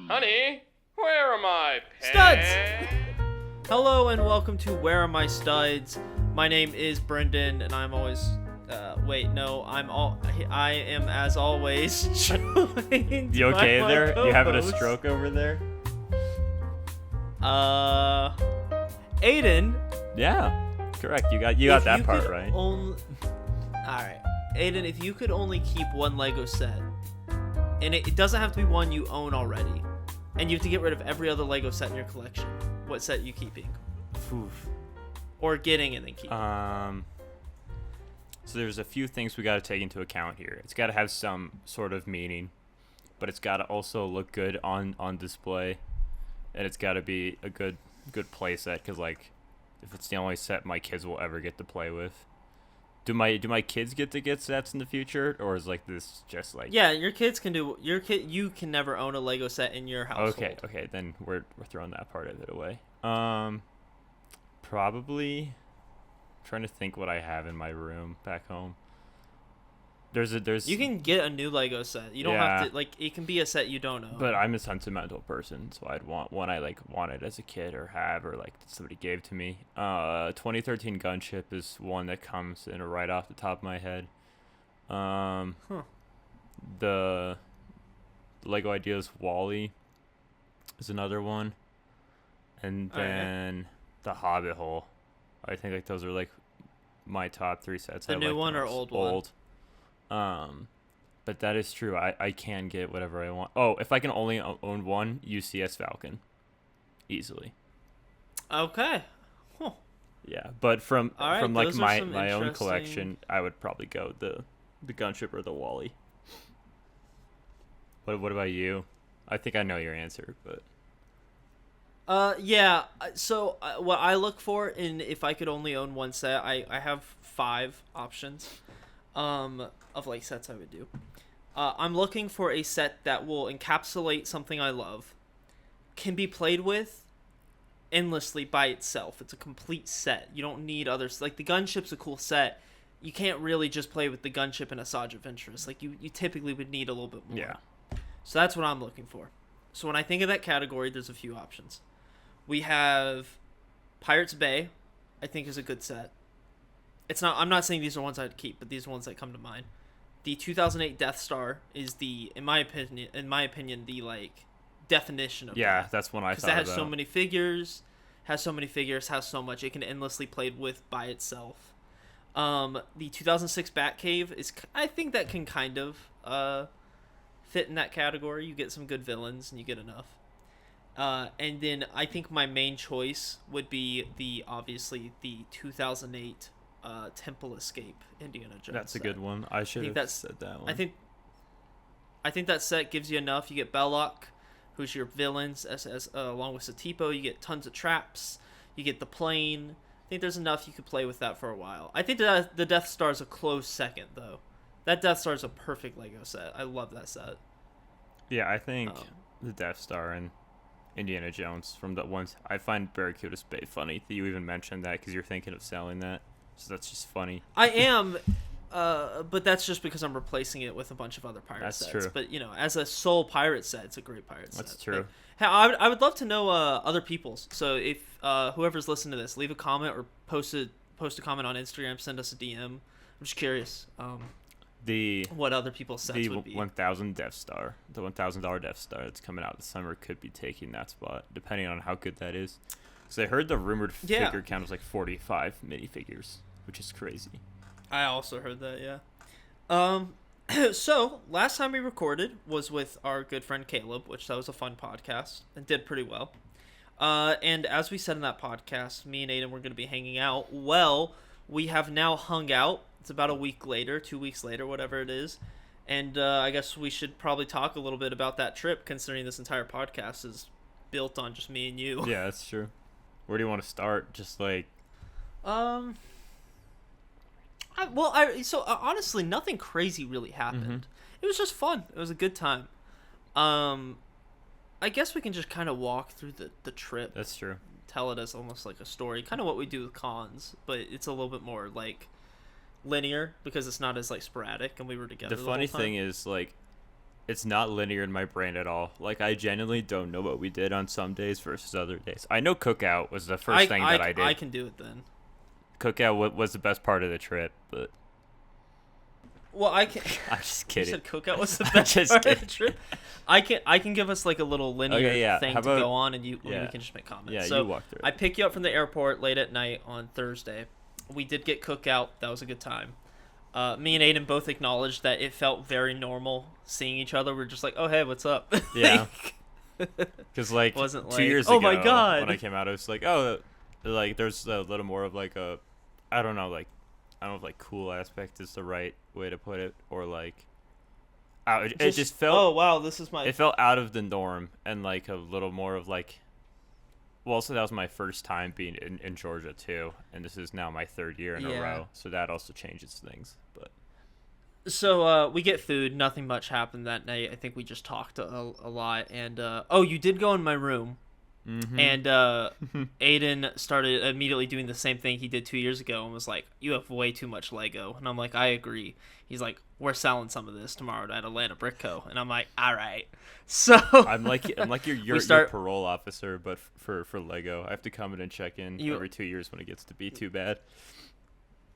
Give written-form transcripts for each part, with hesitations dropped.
Honey, where are my Studs! pants? Hello and welcome to Where Are My Studs? My name is Brendan and I'm always I am as always joined You okay by my there? You having a co-host, stroke over there? Aiden. Yeah, correct. You got that part right. Alright. Aiden, if you could only keep one Lego set, and it doesn't have to be one you own already, and you have to get rid of every other Lego set in your collection, what set are you keeping? Oof. Or getting and then keeping? So there's a few things we got to take into account here. It's got to have some sort of meaning, but it's got to also look good on display, and it's got to be a good play set. Because like, if it's the only set my kids will ever get to play with, do my kids get to get sets in the future, or is like this just like? Yeah, your kids can do. You can never own a Lego set in your household. Okay, then we're throwing that part of it away. Probably. Trying to think what I have in my room back home. There's You can get a new Lego set. You don't have to it can be a set you don't own. But I'm a sentimental person, so I'd want one I wanted as a kid or have or somebody gave to me. 2013 Gunship is one that comes in right off the top of my head. The Lego Ideas Wall-E is another one. And then the Hobbit Hole. I think those are my top 3 sets. The new one or old one? Old. But that is true. I can get whatever I want. Oh, if I can only own one, UCS Falcon. Easily. Okay. Huh. Yeah, but from my own interesting... collection, I would probably go the Gunship or the Wall-E. What about you? I think I know your answer, but... Yeah. So what I look for if I could only own one set, I have 5 options, of sets I would do. I'm looking for a set that will encapsulate something I love, can be played with endlessly by itself. It's a complete set. You don't need others. Like the Gunship's a cool set. You can't really just play with the Gunship and misadventures. You typically would need a little bit more. Yeah. So that's what I'm looking for. So when I think of that category, there's a few options. We have Pirates Bay, I think is a good set. I'm not saying these are ones I'd keep, but these are ones that come to mind. The 2008 Death Star is in my opinion, the definition of yeah, that's one I thought about. Because that has so many figures, has so much, it can endlessly played with by itself. The 2006 Batcave I think that can kind of fit in that category. You get some good villains and you get enough. And then I think my main choice would be the 2008 Temple Escape Indiana Jones. That's a good one. I should have said that one. I think that set gives you enough. You get Belloc, who's your villains, as along with Satipo. You get tons of traps. You get the plane. I think there's enough you could play with that for a while. I think that the Death Star is a close second, though. That Death Star is a perfect Lego set. I love that set. Yeah, I think the Death Star and Indiana Jones from the ones I find Barracuda's Bay funny that you even mentioned that because you're thinking of selling that, so that's just funny. I am, but that's just because I'm replacing it with a bunch of other pirate sets. That's true. But as a sole pirate set, it's a great pirate set. That's true. Hey, I would love to know other people's. So if whoever's listening to this, leave a comment or post a comment on Instagram, send us a DM. I'm just curious. What other people's sets would be. The 1,000 Death Star, the $1,000 Death Star that's coming out this summer could be taking that spot, depending on how good that is. Because I heard the rumored figure count was 45 minifigures, which is crazy. I also heard that, yeah. So, last time we recorded was with our good friend Caleb, which that was a fun podcast, and did pretty well. And as we said in that podcast, me and Aidan were going to be hanging out. Well, we have now hung out. It's about a week later, 2 weeks later, whatever it is. And I guess we should probably talk a little bit about that trip, considering this entire podcast is built on just me and you. Yeah, that's true. Where do you want to start? Just honestly, nothing crazy really happened. Mm-hmm. It was just fun. It was a good time. I guess we can just kind of walk through the trip. That's true. Tell it as almost like a story, kind of what we do with cons, but it's a little bit more linear because it's not as sporadic, and we were together. The funny thing is it's not linear in my brain at all. Like, I genuinely don't know what we did on some days versus other days. I know cookout was the first thing that I did. I can do it then. Cookout was the best part of the trip, but Well, I can. I'm just You kidding. said cookout was the I'm best just part of the kidding. trip. I can give us like a little linear thing How to about- go on, and we yeah. can just make comments. Yeah, so you walk through it. I pick you up from the airport late at night on Thursday. We did get cookout. That was a good time. Me and Aiden both acknowledged that it felt very normal seeing each other. We're just like, oh hey, what's up? Yeah. Because like Wasn't 2 like, years "Oh ago, my God." when I came out, it was like, oh, like there's a little more of like a, I don't know, like I don't know if like cool aspect is the right way to put it, or like, it just felt. Oh wow, this is my. It felt out of the norm and like a little more of like. Well, also that was my first time being in Georgia too, and this is now my third year in a Yeah. row, so that also changes things. But So we get food. Nothing much happened that night. I think we just talked a lot. And oh, you did go in my room, and Aiden started immediately doing the same thing he did 2 years ago, and was like, "You have way too much Lego." And I'm like, "I agree." He's like, "We're selling some of this tomorrow at Atlanta Brick Co." And I'm like, "All right." So I'm like your parole officer, but for Lego, I have to come in and check in every 2 years when it gets to be too bad.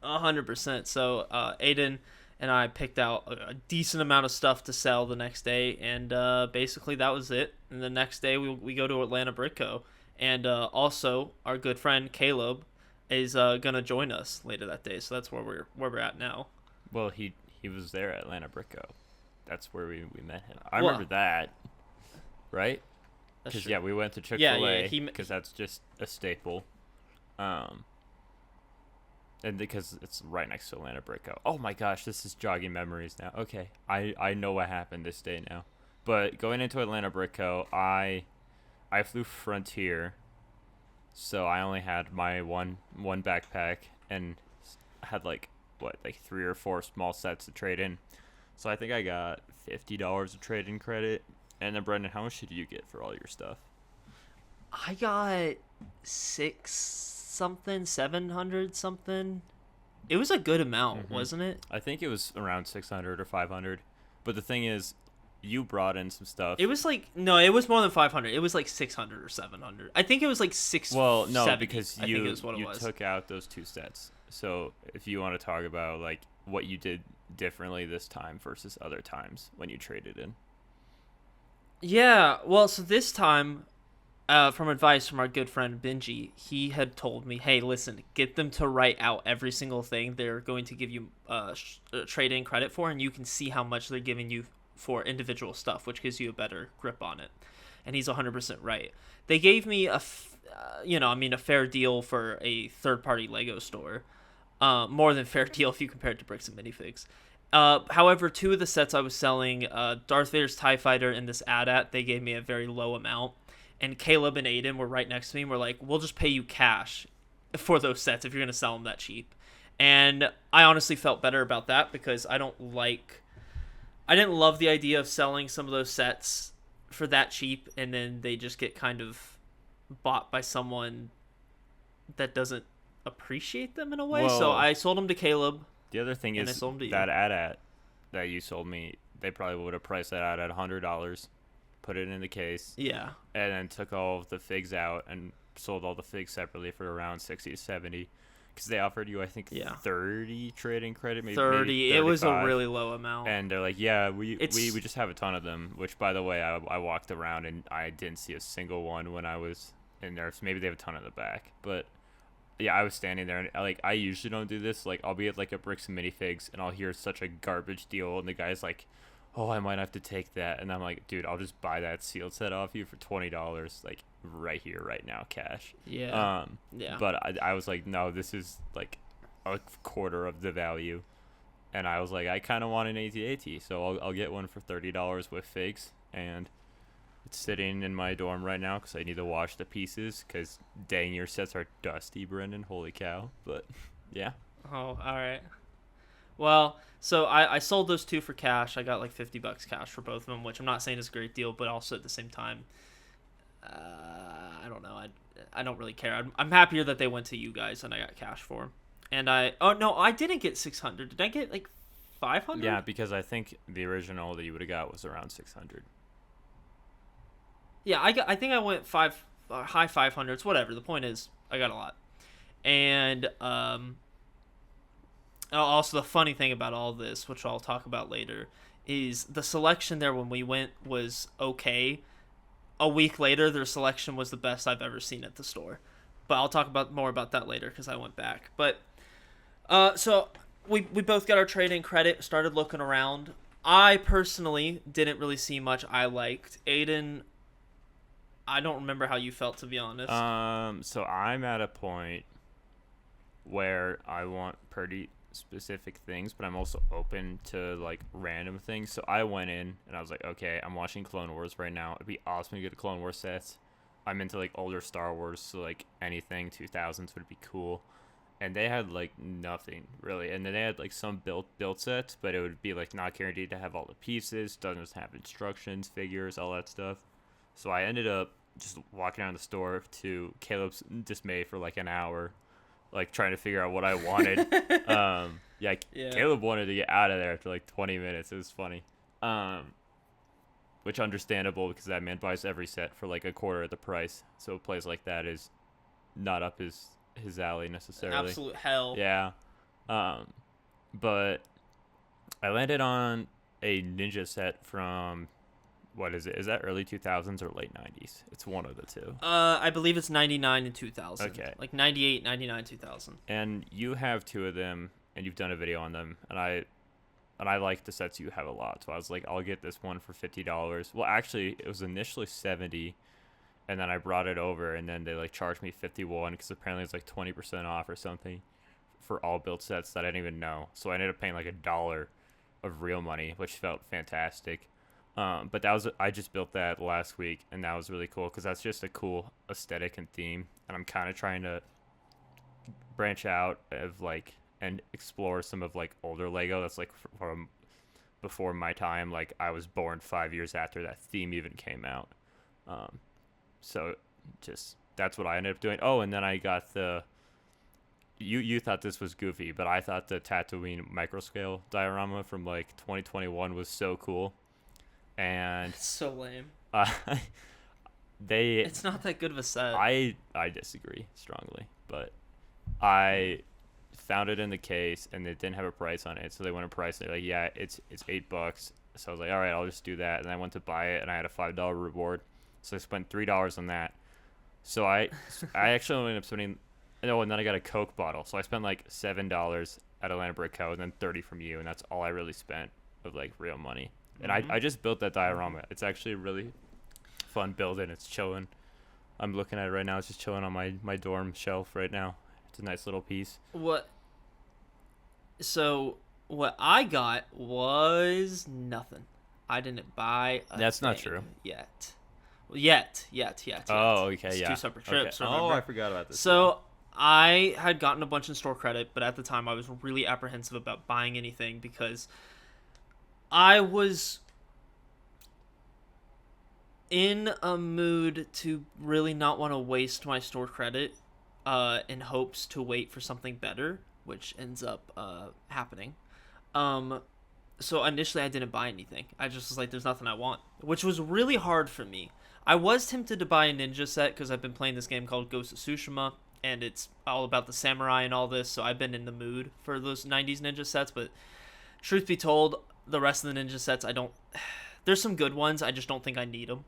100%. So Aiden and I picked out a decent amount of stuff to sell the next day, and basically that was it. And the next day we go to Atlanta Brick Co. And also our good friend Caleb is gonna join us later that day. So that's where we're at now. Well, he was there at Atlanta Brick Co. That's where we met him. I remember that, right? Because yeah, we went to Chick-fil-A because that's just a staple. And because it's right next to Atlanta Brick Co. Oh my gosh, this is jogging memories now. Okay, I know what happened this day now. But going into Atlanta Brick Co., I flew Frontier, so I only had my one backpack and had like 3 or 4 small sets to trade in. So I think I got $50 of trade-in credit. And then Brendan, how much did you get for all your stuff? I got 700 something. It was a good amount, wasn't it? I think it was around 600 or 500. But the thing is, you brought in some stuff. It was like it was more than 500. It was like 600 or 700. I think it was like 670. Well, no, because I think it was what it was. took out those 2 sets. So if you want to talk about like what you did differently this time versus other times when you traded in. Yeah, well, so this time, from advice from our good friend Benji, he had told me, hey, listen, get them to write out every single thing they're going to give you trade-in credit for, and you can see how much they're giving you for individual stuff, which gives you a better grip on it. And he's 100% right. They gave me a fair deal for a third-party Lego store. More than fair deal if you compare it to Bricks and Minifigs. However, 2 of the sets I was selling, Darth Vader's TIE Fighter and this AT-AT, they gave me a very low amount. And Caleb and Aiden were right next to me and were like, we'll just pay you cash for those sets if you're going to sell them that cheap. And I honestly felt better about that because I didn't love the idea of selling some of those sets for that cheap and then they just get kind of bought by someone that doesn't appreciate them in a way. So I sold them to Caleb. The other thing is that AT-AT that you sold me, they probably would have priced that out at $100, put it in the case, yeah, and then took all of the figs out and sold all the figs separately for around 60 to 70, because they offered you, I think, 30 trading credit, maybe 30. It was a really low amount, and they're like, yeah, we just have a ton of them. Which, by the way, I walked around and I didn't see a single one when I was in there. So maybe they have a ton in the back, but. Yeah, I was standing there, and like I usually don't do this. Like I'll be at like a Bricks and Minifigs, and I'll hear such a garbage deal, and the guy's like, "Oh, I might have to take that," and I'm like, "Dude, I'll just buy that sealed set off you for $20, like right here, right now, cash." Yeah. Yeah. But I was like, "No, this is like a quarter of the value," and I was like, "I kind of want an AT-AT, so I'll get one for $30 with figs," and. It's sitting in my dorm right now because I need to wash the pieces because dang, your sets are dusty, Brendan. Holy cow. But, yeah. Oh, all right. Well, so I sold those 2 for cash. I got like $50 cash for both of them, which I'm not saying is a great deal, but also at the same time, I don't know. I don't really care. I'm happier that they went to you guys and I got cash for them. And I didn't get 600. Did I get like 500. Yeah, because I think the original that you would have got was around 600. Yeah, I think I went high 500s. Whatever. The point is, I got a lot. And also the funny thing about all this, which I'll talk about later, is the selection there when we went was okay. A week later, their selection was the best I've ever seen at the store. But I'll talk more about that later because I went back. But so we both got our trade-in credit, started looking around. I personally didn't really see much I liked. Aidan, I don't remember how you felt, to be honest. So I'm at a point where I want pretty specific things, but I'm also open to like random things. So I went in and I was like, okay, I'm watching Clone Wars right now. It'd be awesome to get a Clone Wars set. I'm into like older Star Wars, so like anything 2000s would be cool. And they had like nothing really, and then they had like some built sets, but it would be like not guaranteed to have all the pieces. Doesn't have instructions, figures, all that stuff. So I ended up just walking around the store to Caleb's dismay for like an hour, like trying to figure out what I wanted. Yeah, Caleb wanted to get out of there after like 20 minutes. It was funny. Which understandable because that man buys every set for like a quarter of the price. So plays like that is not up his alley necessarily. Absolute hell. Yeah. But I landed on a ninja set from, what is it? Is that early 2000s or late 90s? It's one of the two. I believe it's 99 and 2000. Okay. Like 98, 99, 2000. And you have two of them, and you've done a video on them, and I like the sets you have a lot. So I was like, I'll get this one for $50. Well, actually, it was initially $70, and then I brought it over, and then they like charged me $51 because apparently it's like 20% off or something for all built sets that I didn't even know. So I ended up paying like $1 of real money, which felt fantastic. But I just built that last week, and that was really cool because that's just a cool aesthetic and theme, and I'm kind of trying to branch out of like and explore some of like older Lego that's like from before my time. Like I was born 5 years after that theme even came out. So just that's what I ended up doing. Oh, and then I got you thought this was goofy, but I thought the Tatooine microscale diorama from like 2021 was so cool. And It's so lame. It's not that good of a set. I disagree strongly, but I found it in the case and they didn't have a price on it, so they went a price. They're like, yeah, it's $8. So I was like, all right, I'll just do that. And I went to buy it, and I had a $5 reward, so I spent $3 on that. So I actually ended up spending. No, and then I got a Coke bottle, so I spent like $7 at Atlanta Brick Co. and then $30 from you, and that's all I really spent of like real money. And I just built that diorama. It's actually really fun building. It's chilling. I'm looking at it right now. It's just chilling on my dorm shelf right now. It's a nice little piece. So what I got was nothing. I didn't buy a That's not thing true. Yet. Yet. Oh, okay, It's yeah. two separate trips. Okay. Oh, I forgot about this. So I had gotten a bunch in store credit, but at the time I was really apprehensive about buying anything because I was in a mood to really not want to waste my store credit in hopes to wait for something better, which ends up happening. So initially I didn't buy anything. I just was like, there's nothing I want, which was really hard for me. I was tempted to buy a ninja set because I've been playing this game called Ghost of Tsushima, and it's all about the samurai and all this, so I've been in the mood for those 90s ninja sets, but truth be told, the rest of the ninja sets, there's some good ones, I just don't think I need them.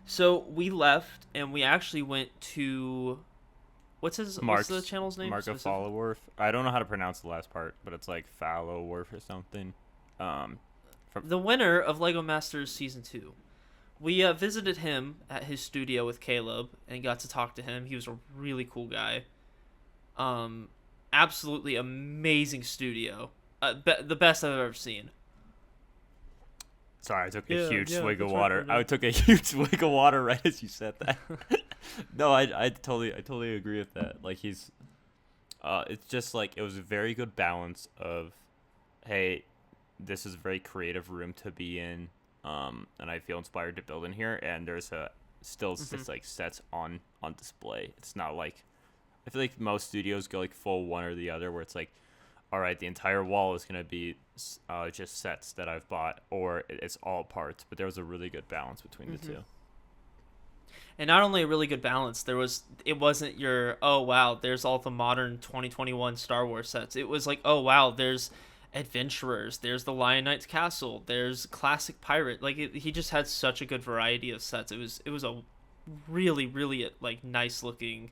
So we left, and we actually went to, what's the channel's name? Mark of Followerth. I don't know how to pronounce the last part, but it's like Followerth or something. The winner of LEGO Masters Season 2. We visited him at his studio with Caleb and got to talk to him. He was a really cool guy. Absolutely amazing studio. The best I've ever seen. Sorry, I took a huge swig of water. Right. I took a huge swig of water right as you said that. No, I totally agree with that. Like he's, it's just like it was a very good balance of, hey, this is a very creative room to be in, and I feel inspired to build in here. And there's it's like sets on display. It's not like, I feel like most studios go like full one or the other, where it's like, all right, the entire wall is going to be just sets that I've bought, or it's all parts. But there was a really good balance between the two. And not only a really good balance, it wasn't your, oh wow, there's all the modern 2021 Star Wars sets. It was like, oh wow, there's adventurers, there's the Lion Knight's castle, there's classic pirate. Like he just had such a good variety of sets. It was a really really like nice looking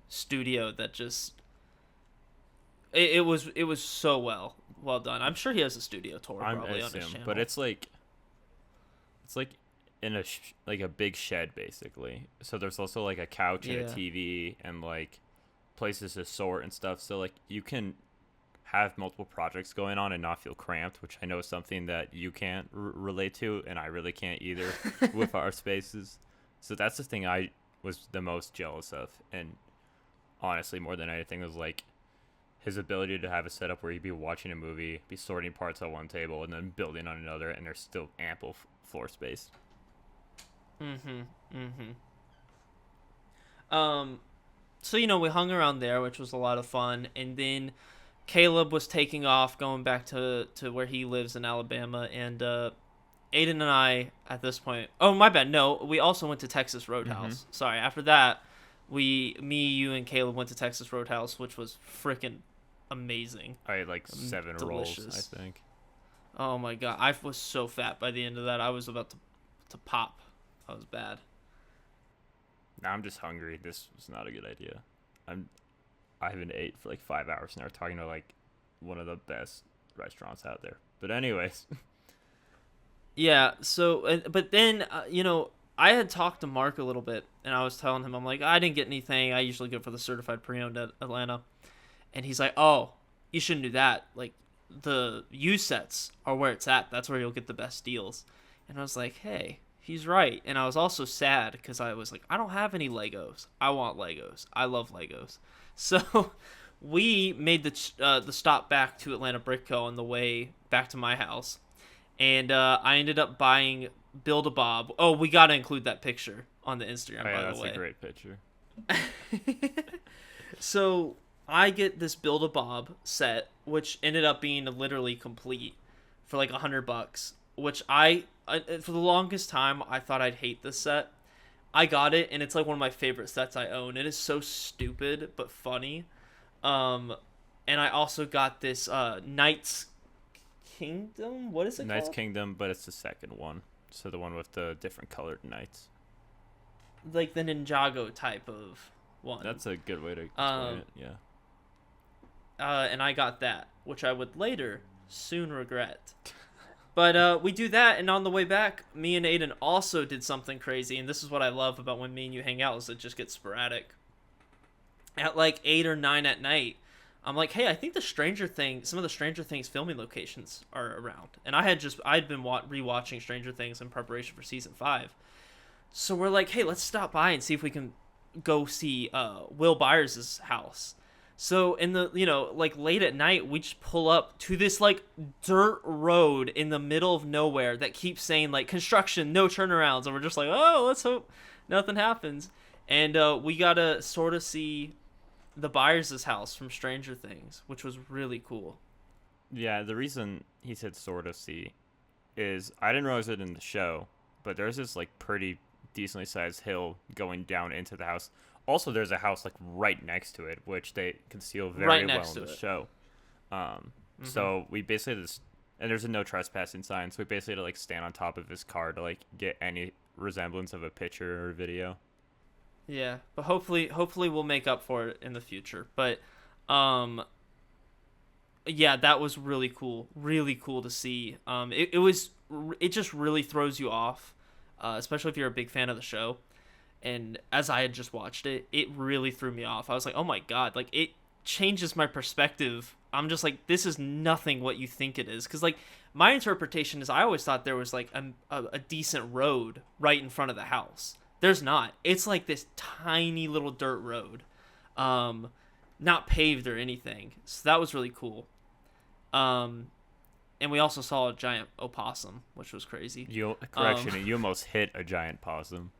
studio that just it was so well done. I'm sure he has a studio tour probably on his channel. But it's like in like a big shed basically. So there's also like a couch and a TV and like places to sort and stuff. So like you can have multiple projects going on and not feel cramped, which I know is something that you can't relate to, and I really can't either with our spaces. So that's the thing I was the most jealous of, and honestly, more than anything, was like his ability to have a setup where he'd be watching a movie, be sorting parts on one table, and then building on another, and there's still ample floor space. So we hung around there, which was a lot of fun, and then Caleb was taking off, going back to where he lives in Alabama, and Aidan and I, at this point... Oh, my bad. No, we also went to Texas Roadhouse. Sorry. After that, you, and Caleb went to Texas Roadhouse, which was freaking amazing. I had like 7 rolls, I think. Oh, my God. I was so fat by the end of that. I was about to pop. That was bad. Now I'm just hungry. This was not a good idea. I haven't ate for like 5 hours now. We're talking to like one of the best restaurants out there. But anyways. Yeah. So, but then, I had talked to Mark a little bit, and I was telling him, I'm like, I didn't get anything. I usually go for the certified pre-owned at Atlanta. And he's like, oh, you shouldn't do that. Like, the used sets are where it's at. That's where you'll get the best deals. And I was like, hey, he's right. And I was also sad because I was like, I don't have any Legos. I want Legos. I love Legos. So we made the stop back to Atlanta Brick Co. on the way back to my house. And I ended up buying Build-A-Bob. Oh, we got to include that picture on the Instagram, by the way. That's a great picture. So I get this Build-A-Bob set, which ended up being literally complete for like $100, which I for the longest time, I thought I'd hate this set. I got it, and it's like one of my favorite sets I own. It is so stupid, but funny. And I also got this Knights Kingdom? What is it Knights called? Kingdom, but it's the second one. So the one with the different colored knights. Like the Ninjago type of one. That's a good way to explain it, yeah. And I got that, which I would later soon regret. But we do that, and on the way back, me and Aidan also did something crazy, and this is what I love about when me and you hang out, is it just gets sporadic. At like 8 or 9 at night, I'm like, hey, I think some of the Stranger Things filming locations are around. And I'd been rewatching Stranger Things in preparation for season 5. So we're like, hey, let's stop by and see if we can go see Will Byers' house. So in the, like late at night, we just pull up to this like dirt road in the middle of nowhere that keeps saying like construction, no turnarounds. And we're just like, oh, let's hope nothing happens. And we got to sort of see the Byers' house from Stranger Things, which was really cool. Yeah, the reason he said sort of see is I didn't realize it in the show, but there's this like pretty decently sized hill going down into the house. Also, there's a house like right next to it, which they conceal very well in the show. So we basically and there's a no trespassing sign, so we basically had to like stand on top of his car to like get any resemblance of a picture or video. Yeah, but hopefully we'll make up for it in the future. But yeah, that was really cool to see. It just really throws you off, especially if you're a big fan of the show. And as I had just watched it, it really threw me off. I was like, oh my God, like it changes my perspective. I'm just like, this is nothing what you think it is. Because like my interpretation is I always thought there was like a decent road right in front of the house. There's not. It's like this tiny little dirt road, not paved or anything. So that was really cool. And we also saw a giant opossum, which was crazy. You almost hit a giant possum.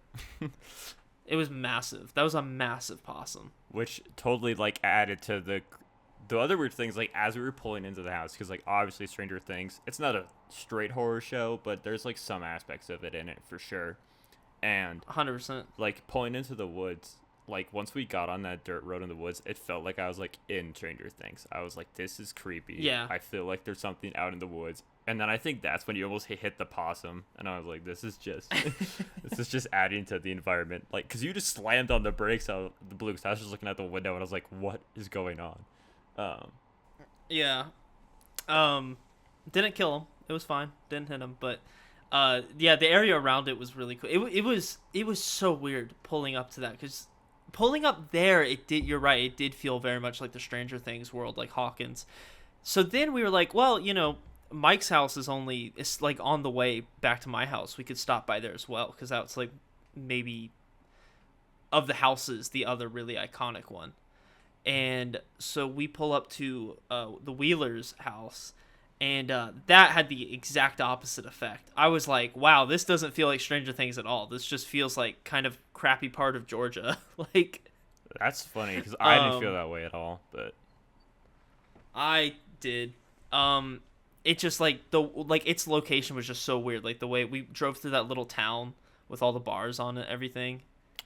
It was massive. That was a massive possum. Which totally like added to the other weird thing is, like, as we were pulling into the house, because, like, obviously Stranger Things, it's not a straight horror show, but there's, like, some aspects of it in it for sure. And 100%. like pulling into the woods, like once we got on that dirt road in the woods, it felt like I was like in Stranger Things. I was like, this is creepy. Yeah. I feel like there's something out in the woods. And then I think that's when you almost hit the possum, and I was like, this is just this is just adding to the environment. Like, because you just slammed on the brakes out the blue, because I was just looking out the window and I was like, what is going on? Yeah. Didn't kill him. It was fine. Didn't hit him, but yeah, the area around it was really cool. It was so weird pulling up to that, because pulling up there, you're right, it did feel very much like the Stranger Things world, like Hawkins. So then we were like, well, Mike's house it's like on the way back to my house. We could stop by there as well, because that's like maybe of the houses the other really iconic one. And so we pull up to the Wheeler's house, and that had the exact opposite effect. I was like, wow, this doesn't feel like Stranger Things at all. This just feels like kind of crappy part of Georgia. Like, that's funny, because I didn't feel that way at all, but I did. It just like its location was just so weird. Like the way we drove through that little town with all the bars on it, everything.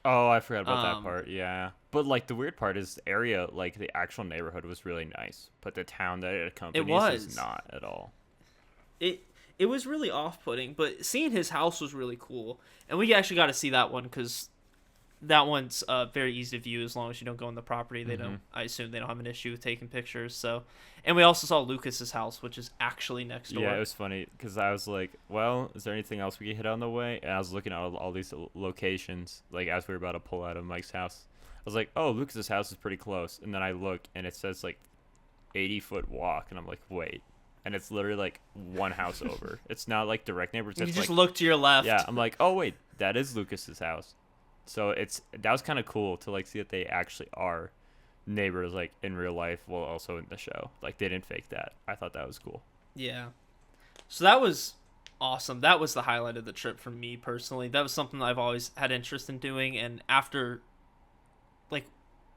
Oh, I forgot about that part. Yeah, but like the weird part is the area, like the actual neighborhood was really nice, but the town that it accompanies is not at all. It was really off-putting, but seeing his house was really cool, and we actually got to see that one, because that one's very easy to view as long as you don't go on the property. They don't. I assume they don't have an issue with taking pictures. So, and we also saw Lucas's house, which is actually next door. Yeah, it was funny because I was like, "Well, is there anything else we can hit on the way?" And I was looking at all these locations, like as we were about to pull out of Mike's house. I was like, "Oh, Lucas's house is pretty close," and then I look and it says like 80-foot walk, and I'm like, "Wait." And it's literally like one house over. It's not like direct neighbors. You just like, look to your left. Yeah, I'm like, oh wait, that is Lucas's house. So that was kind of cool to like see that they actually are neighbors, like in real life, while also in the show. Like they didn't fake that. I thought that was cool. Yeah. So that was awesome. That was the highlight of the trip for me personally. That was something that I've always had interest in doing, and after, like,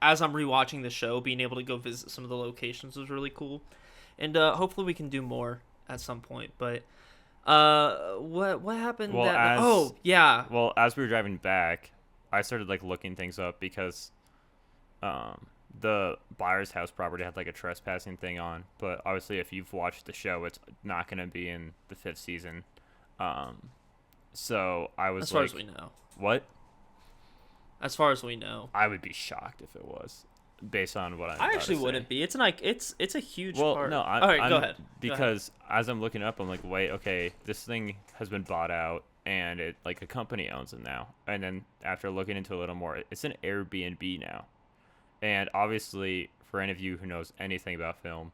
as I'm rewatching the show, being able to go visit some of the locations was really cool. And hopefully we can do more at some point. But what happened? Well, yeah. Well, as we were driving back, I started like looking things up because the buyer's house property had like a trespassing thing on, but obviously if you've watched the show, it's not going to be in the 5th season. So I was as far as we know. What? As far as we know, I would be shocked if it was, based on what I actually wouldn't be. It's like it's a huge part. No, all right, go ahead. Because as I'm looking up, I'm like, wait, okay, this thing has been bought out, and it like a company owns it now. And then after looking into it a little more, it's an Airbnb now. And obviously, for any of you who knows anything about film,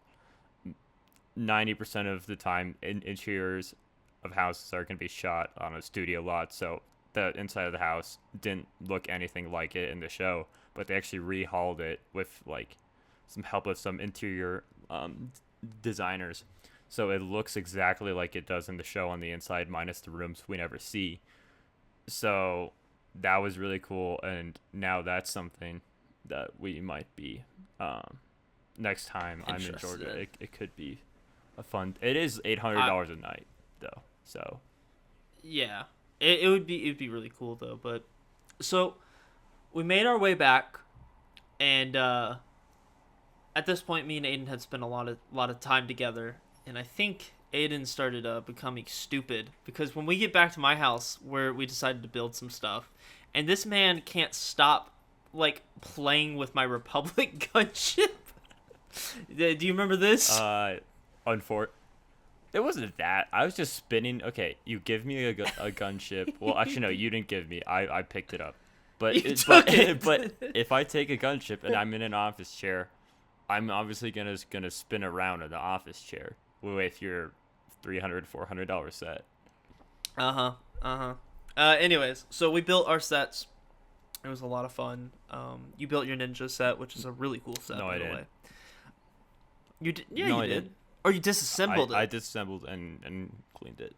90% of the time, interiors of houses are going to be shot on a studio lot. So the inside of the house didn't look anything like it in the show, but they actually rehauled it with like some help of some interior designers. So it looks exactly like it does in the show on the inside, minus the rooms we never see. So that was really cool, and now that's something that we might be next time I'm in Georgia. It could be a fun. It is $800 a night though, so yeah, it would be really cool though. But so we made our way back, and at this point, me and Aidan had spent a lot of time together. And I think Aidan started becoming stupid, because when we get back to my house where we decided to build some stuff, and this man can't stop like playing with my Republic gunship. Do you remember this? It wasn't that. I was just spinning. Okay, you give me a gunship. Well, actually, no, you didn't give me. I picked it up. But but if I take a gunship and I'm in an office chair, I'm obviously gonna spin around in the office chair with your $300-$400 set. Anyways, so we built our sets. It was a lot of fun. You built your ninja set, which is a really cool set. No, by I the didn't. way. You did? Yeah, no, you I did. didn't. Or you disassembled it. I disassembled and cleaned it.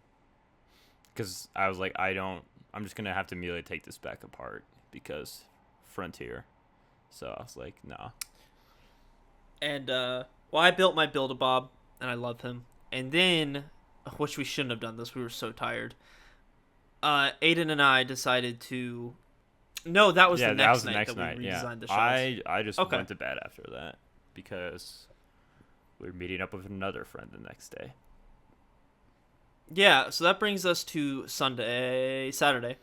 Because I was like, I'm just gonna have to immediately take this back apart because Frontier. So I was like, nah. And I built my Build-A-Bob, and I love him. And then, which we shouldn't have done this, we were so tired. Aidan and I decided to. No, that was the next night that we redesigned the shots. I just went to bed after that because we were meeting up with another friend the next day. Yeah, so that brings us to Saturday.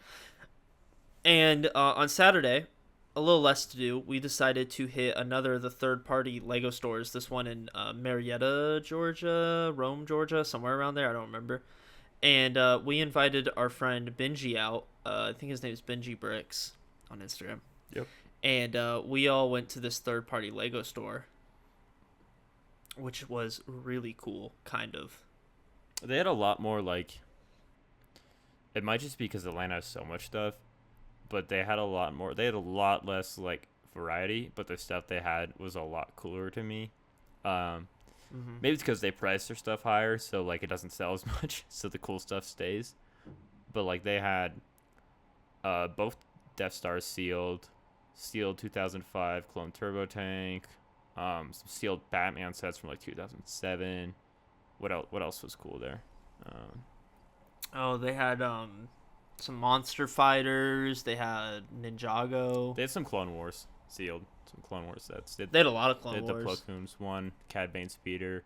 And on Saturday, a little less to do, we decided to hit another of the third-party Lego stores. This one in Marietta, Georgia, Rome, Georgia, somewhere around there. I don't remember. And we invited our friend Benji out. I think his name is Benji Bricks on Instagram. Yep. And we all went to this third-party Lego store, which was really cool, kind of. They had a lot more, like... It might just be because Atlanta has so much stuff, but they had a lot more... They had a lot less, like, variety, but the stuff they had was a lot cooler to me. Maybe it's because they price their stuff higher, so, like, it doesn't sell as much, so the cool stuff stays. But, like, they had both Death Stars sealed 2005 clone turbo tank, some sealed Batman sets from, like, 2007. What else was cool there? They had some Monster Fighters. They had Ninjago. They had some Clone Wars sealed. Some Clone Wars sets. They had a lot of Clone Wars. They had the Plo Koons one, Cad Bane Speeder.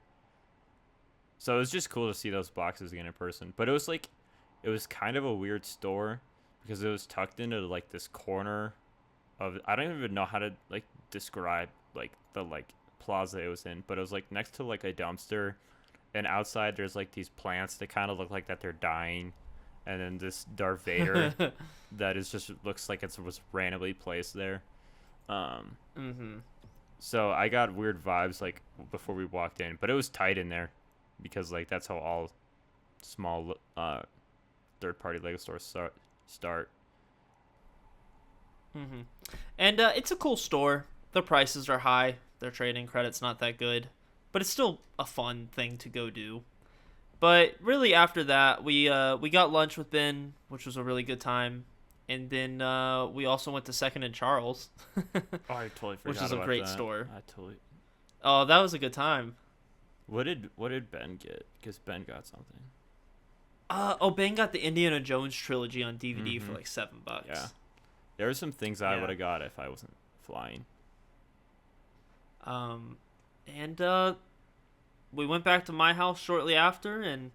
So it was just cool to see those boxes again in person. But it was kind of a weird store because it was tucked into like this corner of, I don't even know how to like describe like the like plaza it was in, but it was like next to like a dumpster. And outside, there's, like, these plants that kind of look like that they're dying. And then this Darth Vader that is just looks like it was randomly placed there. So I got weird vibes, like, before we walked in. But it was tight in there because, like, that's how all small third-party Lego stores start. And it's a cool store. The prices are high. Their trading credit's not that good. But it's still a fun thing to go do. But really after that, we got lunch with Ben, which was a really good time. And then we also went to Second and Charles. Oh, I totally forgot which is a about great that. store. I totally... Oh, that was a good time. What did Ben get? Because Ben got something. Ben got the Indiana Jones trilogy on DVD for like $7. Yeah. There were some things I would have got if I wasn't flying. And we went back to my house shortly after, and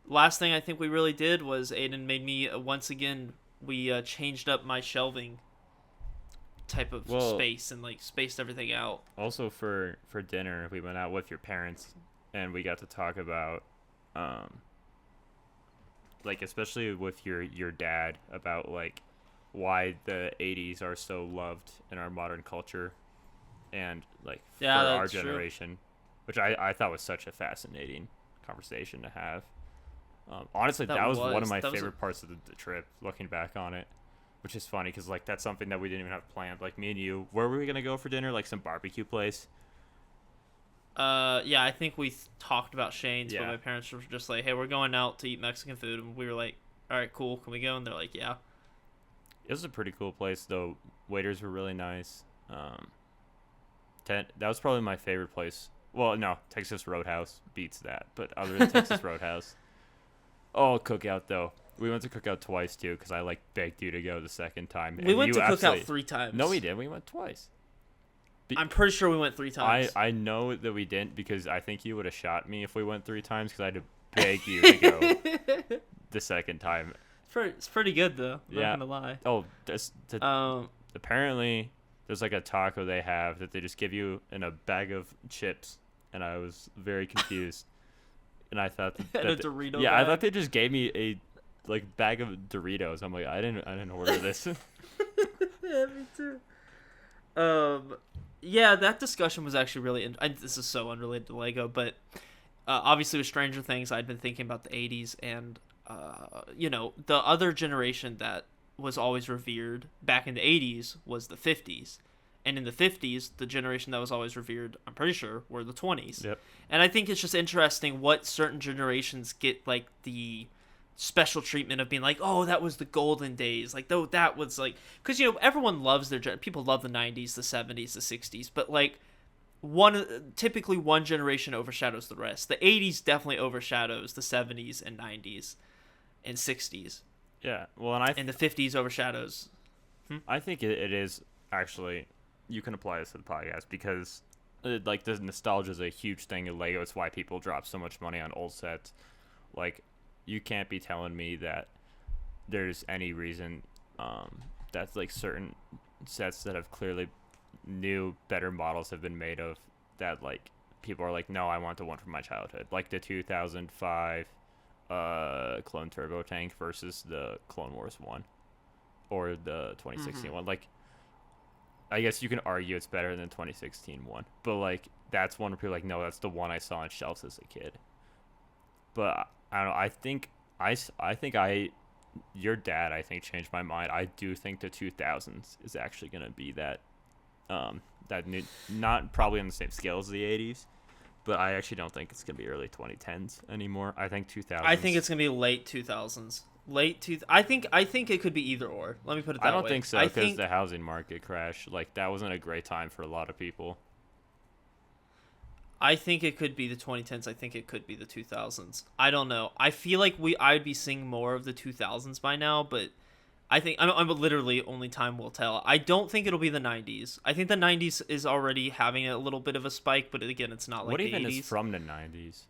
last thing I think we really did was Aidan made me, once again, we changed up my shelving type of space and, like, spaced everything out. Also, for dinner, we went out with your parents, and we got to talk about, like, especially with your dad, about, like, why the 80s are so loved in our modern culture. And like for our generation, which I thought was such a fascinating conversation to have. Honestly, that was one of my favorite parts of the trip. Looking back on it, which is funny because like that's something that we didn't even have planned. Like me and you, where were we gonna go for dinner? Like some barbecue place. Yeah, I think we talked about Shane's, but my parents were just like, "Hey, we're going out to eat Mexican food," and we were like, "All right, cool, can we go?" And they're like, "Yeah." It was a pretty cool place, though. Waiters were really nice. That was probably my favorite place. Well, no, Texas Roadhouse beats that. But other than Texas Roadhouse. Oh, Cookout, though. We went to Cookout twice, too, because I, like, begged you to go the second time. We went to Cookout 3 times. No, we didn't. We went twice. I'm pretty sure we went 3 times. I know that we didn't because I think you would have shot me if we went 3 times because I had to beg you to go the second time. It's pretty good, though. I'm not going to lie. Oh, apparently... There's like a taco they have that they just give you in a bag of chips, and I was very confused. And I thought that a Dorito bag? I thought they just gave me a like bag of Doritos. I'm like, I didn't order this. Yeah, me too. Yeah, that discussion was actually really. This is so unrelated to Lego, but obviously with Stranger Things, I'd been thinking about the '80s and the other generation that was always revered back in the 80s was the 50s. And in the 50s, the generation that was always revered, I'm pretty sure, were the 20s. Yep. And I think it's just interesting what certain generations get, like, the special treatment of being like, oh, that was the golden days. Like, though that was, like... Because, everyone loves people love the 90s, the 70s, the 60s. But, like, typically one generation overshadows the rest. The 80s definitely overshadows the 70s and 90s and 60s. Yeah. Well, And the 50s overshadows. I think it is actually, you can apply this to the podcast because like the nostalgia is a huge thing in Lego. It's why people drop so much money on old sets. Like, you can't be telling me that there's any reason that's like certain sets that have clearly new better models have been made of that like people are like, no, I want the one from my childhood, like the 2005 Clone Turbo Tank versus the Clone Wars one or the 2016 one. Like, I guess you can argue it's better than the 2016 one, but like that's one where people are like, no, that's the one I saw on shelves as a kid. But I don't know, I think your dad, I think, changed my mind. I do think the 2000s is actually going to be that new, not probably on the same scale as the 80s, but I actually don't think it's going to be early 2010s anymore. I think 2000s. I think it's going to be late 2000s. I think it could be either or. Let me put it that way. I don't think so, because the housing market crash, like, that wasn't a great time for a lot of people. I think it could be the 2010s. I think it could be the 2000s. I don't know. I feel like I'd be seeing more of the 2000s by now, but I think I'm literally only time will tell. I don't think it'll be the 90s. I think the 90s is already having a little bit of a spike, but again, it's not like what the even 80s. is from the 90s,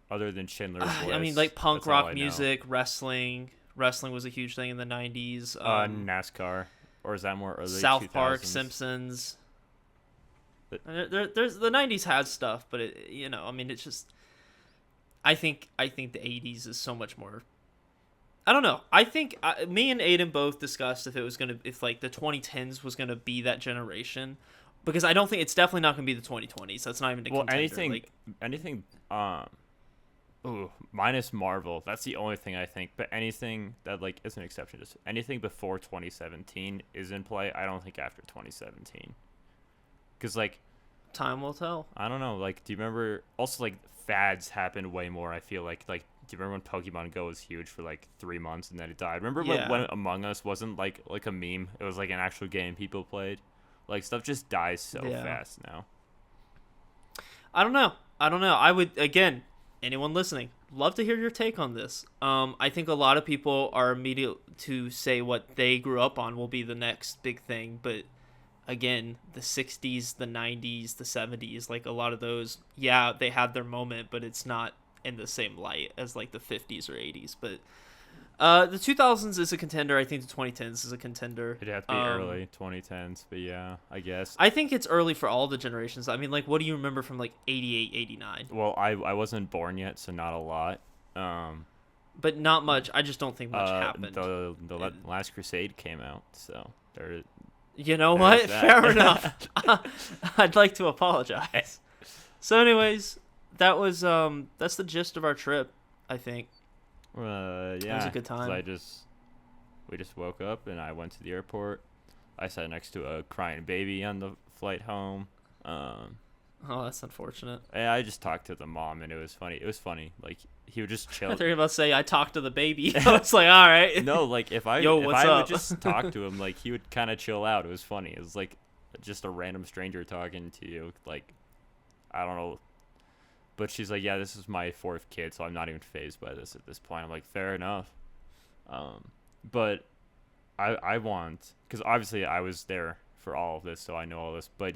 other than Schindler's List? I mean, like punk That's all rock I music, wrestling. Wrestling was a huge thing in the 90s. NASCAR, or is that more early? South 2000s? Park, Simpsons. There's the 90s has stuff, but I mean, it's just. I think the 80s is so much more. I don't know. I think me and Aidan both discussed if like the 2010s was gonna be that generation, because I don't think it's definitely not gonna be the 2020s. That's not even a contender. Anything. Ooh, minus Marvel. That's the only thing I think. But anything that like is an exception, just anything before 2017 is in play. I don't think after 2017. Because like, time will tell. I don't know. Like, do you remember? Also, like, fads happened way more. I feel like do you remember when Pokemon Go was huge for like 3 months and then it died? Remember when Among Us wasn't like a meme? It was like an actual game people played. Like, stuff just dies so fast now. I don't know. I would, again, anyone listening, love to hear your take on this. I think a lot of people are immediate to say what they grew up on will be the next big thing, but again, the 60s, the 90s, the 70s, like a lot of those, yeah, they had their moment, but it's not in the same light as like the 50s or 80s. But the 2000s is a contender. I think the 2010s is a contender. It'd have to be early 2010s, but yeah, I guess. I think it's early for all the generations. I mean, like, what do you remember from like 88, 89? Well, I wasn't born yet, so not a lot. But not much. I just don't think much happened. The Last Crusade came out, so there. You know what? Fair enough. I'd like to apologize. So, anyways, that's the gist of our trip, I think. Yeah. It was a good time. We just woke up and I went to the airport. I sat next to a crying baby on the flight home. Oh, that's unfortunate. And I just talked to the mom and it was funny. It was funny. Like, he would just chill. I thought you were about to say I talked to the baby. I was like, all right. No, like if I would just talk to him, like he would kind of chill out. It was funny. It was like just a random stranger talking to you. Like, I don't know. But she's like, yeah, this is my 4th kid, so I'm not even fazed by this at this point. I'm like, fair enough. But I want, because obviously I was there for all of this, so I know all this. But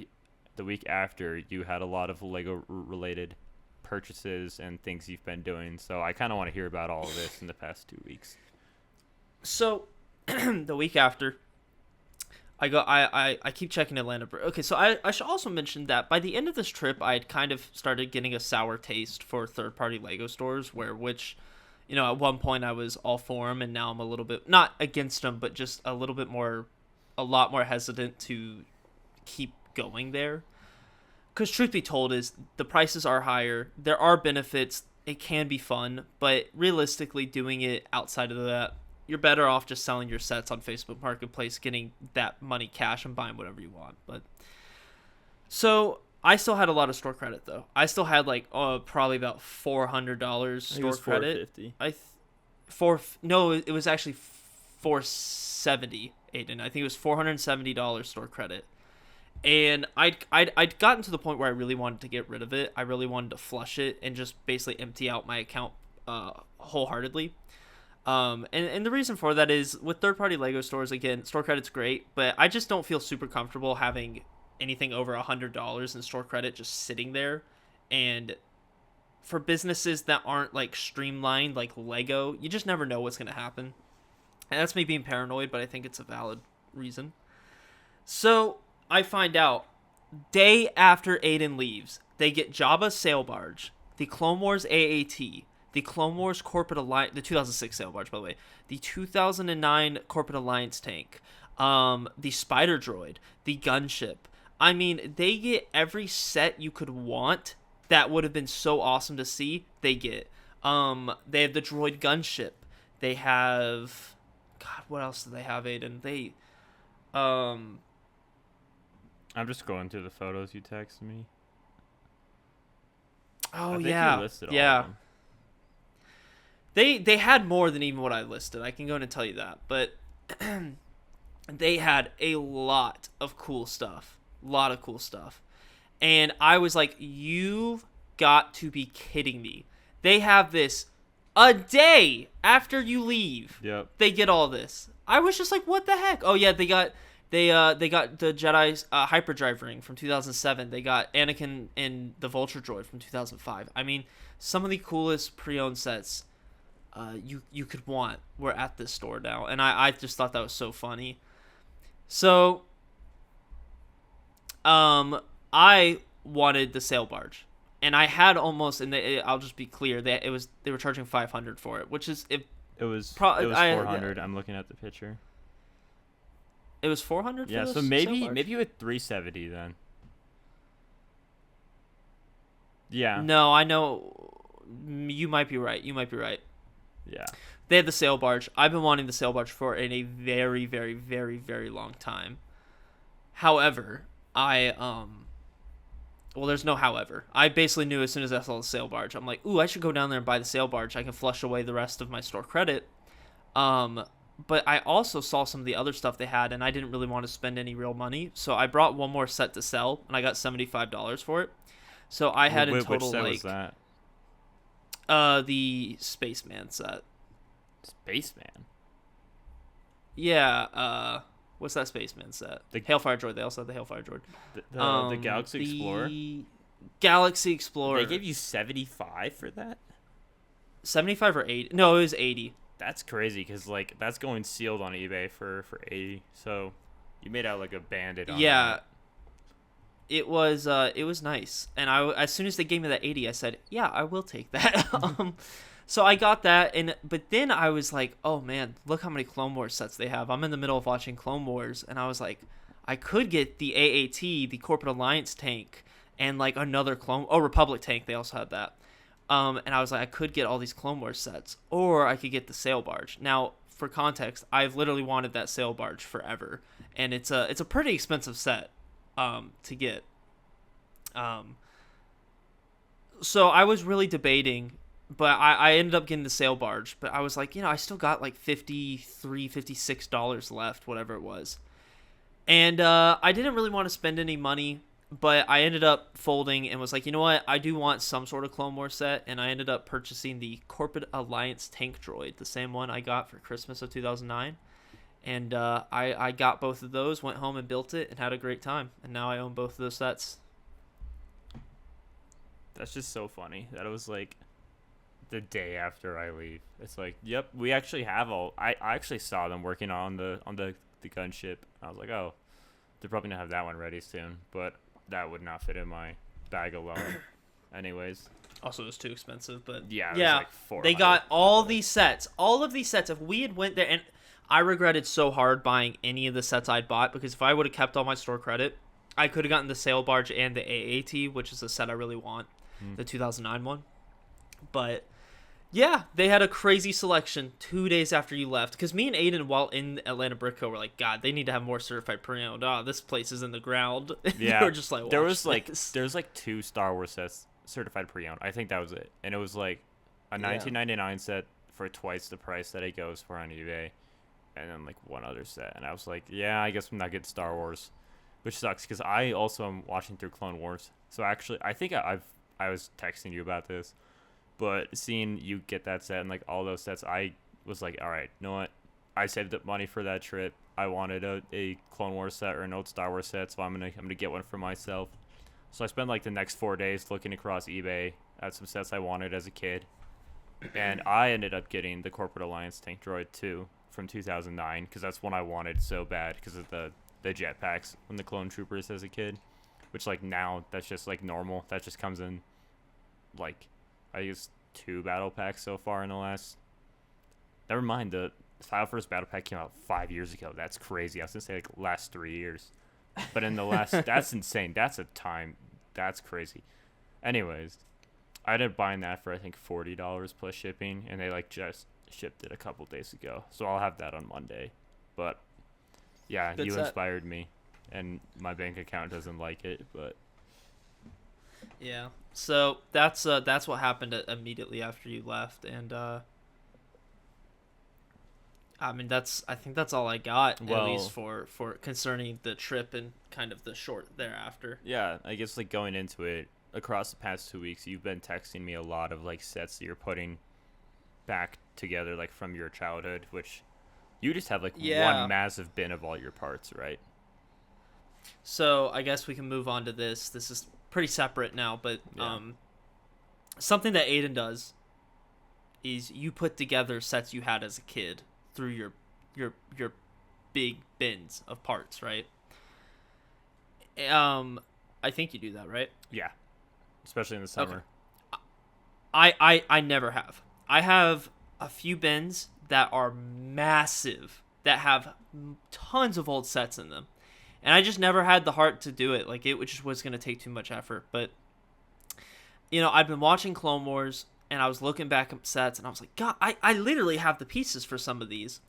the week after, you had a lot of Lego related purchases and things you've been doing, so I kind of want to hear about all of this in the past 2 weeks. So the week after, I keep checking Atlanta. Okay, so I should also mention that by the end of this trip, I had kind of started getting a sour taste for third-party Lego stores, which at one point I was all for them, and now I'm a little bit, not against them, but just a lot more hesitant to keep going there. Because truth be told is the prices are higher. There are benefits. It can be fun, but realistically doing it outside of that, you're better off just selling your sets on Facebook Marketplace, getting that money cash and buying whatever you want. But so I still had a lot of store credit though. I still had like probably about $400 store credit. $450. It was actually $470, Aiden. I think it was $470 store credit. And I'd gotten to the point where I really wanted to get rid of it. I really wanted to flush it and just basically empty out my account wholeheartedly. And the reason for that is with third-party Lego stores, again, store credit's great, but I just don't feel super comfortable having anything over $100 in store credit just sitting there. And for businesses that aren't like streamlined like Lego, you just never know what's going to happen. And that's me being paranoid, but I think it's a valid reason. So I find out day after Aiden leaves, they get Jabba's sail barge, the Clone Wars AAT, the Clone Wars Corporate Alliance, the 2006 sail barge, by the way, the 2009 Corporate Alliance tank, the Spider Droid, the gunship. I mean, they get every set you could want that would have been so awesome to see. They get. They have the droid gunship. They have, God, what else do they have, Aiden? I'm just going through the photos you texted me. Oh, I think yeah. you listed all Yeah. of them. They had more than even what I listed. I can go in and tell you that. But they had a lot of cool stuff. And I was like, you've got to be kidding me. They have this a day after you leave. Yep. They get all this. I was just like, what the heck? Oh yeah, they got the Jedi's hyperdrive ring from 2007. They got Anakin and the Vulture droid from 2005. I mean, some of the coolest pre-owned sets you could want were at this store now, and I just thought that was so funny. So I wanted the sail barge, and I had almost, and I'll just be clear that they were charging $500 for it, which is It was 400. I'm looking at the picture. It was 400. Yeah, so maybe with 370 then. Yeah. No, I know. You might be right. Yeah. They had the sail barge. I've been wanting the sail barge for a very, very, very, very long time. However, well, there's no however. I basically knew as soon as I saw the sail barge, I'm like, ooh, I should go down there and buy the sail barge. I can flush away the rest of my store credit. But I also saw some of the other stuff they had, and I didn't really want to spend any real money. So I brought one more set to sell, and I got $75 for it. So I had in total, which set like, was that? The Spaceman set. Spaceman? Yeah, what's that Spaceman set? The Hailfire Droid. They also had the Hailfire Droid. The Galaxy Explorer? Galaxy Explorer. They gave you 75 for that? 75 or 80? No, it was 80. That's crazy, because, like, that's going sealed on eBay for 80. So you made out like a bandit on that. It was nice. And as soon as they gave me that 80, I said, yeah, I will take that. So I got that, but then I was like, oh man, look how many Clone Wars sets they have. I'm in the middle of watching Clone Wars, and I was like, I could get the AAT, the Corporate Alliance tank, and like another Republic tank. They also had that. And I was like, I could get all these Clone Wars sets, or I could get the sail barge. Now, for context, I've literally wanted that sail barge forever, and it's a pretty expensive set to get. So I was really debating, but I ended up getting the sail barge. But I was like, I still got like $56 left, whatever it was. And I didn't really want to spend any money, but I ended up folding and was like, you know what? I do want some sort of Clone Wars set, and I ended up purchasing the Corporate Alliance tank droid, the same one I got for Christmas of 2009. And I got both of those, went home and built it, and had a great time. And now I own both of those sets. That's just so funny. That it was like the day after I leave. It's like, yep, we actually have all. I actually saw them working on the gunship. I was like, oh, they're probably gonna have that one ready soon, but that would not fit in my bag alone. Anyways. Also, it was too expensive, but yeah, like they got all these sets. All of these sets. If we had went there, and I regretted so hard buying any of the sets I'd bought, because if I would have kept all my store credit, I could have gotten the sail barge and the AAT, which is a set I really want, the 2009 one. But yeah, they had a crazy selection 2 days after you left. Because me and Aiden, while in Atlanta Brickco, were like, God, they need to have more certified pre-owned. Oh, this place is in the ground. Yeah, they were just like, there's like 2 Star Wars sets certified pre-owned. I think that was it, and it was like a $19.99 set for twice the price that it goes for on eBay, and then like one other set. And I was like, yeah, I guess I'm not getting Star Wars. which sucks because I also am watching through Clone Wars. So actually, I think I was texting you about this, but seeing you get that set and like all those sets, I was like, all right, you know what? I saved up money for that trip. I wanted a Clone Wars set or an old Star Wars set, so I'm gonna get one for myself. So I spent like the next 4 days looking across eBay at some sets I wanted as a kid, and I ended up getting the Corporate Alliance Tank Droid 2 from 2009 because that's one I wanted so bad because of the jetpacks from the Clone Troopers as a kid, which like now that's just like normal. That just comes in like I guess 2 battle packs so far in the last. Never mind, the File First battle pack came out 5 years ago. That's crazy. I was gonna say like last 3 years, but in the last that's insane. That's a time. That's crazy. Anyways, I ended up buying that for I think $40 plus shipping, and they like just shipped it a couple days ago. So I'll have that on Monday. But yeah, Good you set. inspired me, and my bank account doesn't like it, but Yeah. So that's what happened immediately after you left, and I mean I think that's all I got, at least for concerning the trip and kind of the short thereafter. yeah, I guess like going into it across the past 2 weeks, you've been texting me a lot of like sets that you're putting back together like from your childhood, which you just have like Yeah. one massive bin of all your parts, right? So I guess we can move on to this. This is pretty separate now, but Yeah. something that Aidan does is you put together sets you had as a kid through your big bins of parts, right? I think you do that, right? Yeah, especially in the summer. I never have. I have a few bins that are massive that have tons of old sets in them. And I just never had the heart to do it. Like, it just was going to take too much effort. But, I've been watching Clone Wars, and I was looking back at sets, and I was like, God, I literally have the pieces for some of these.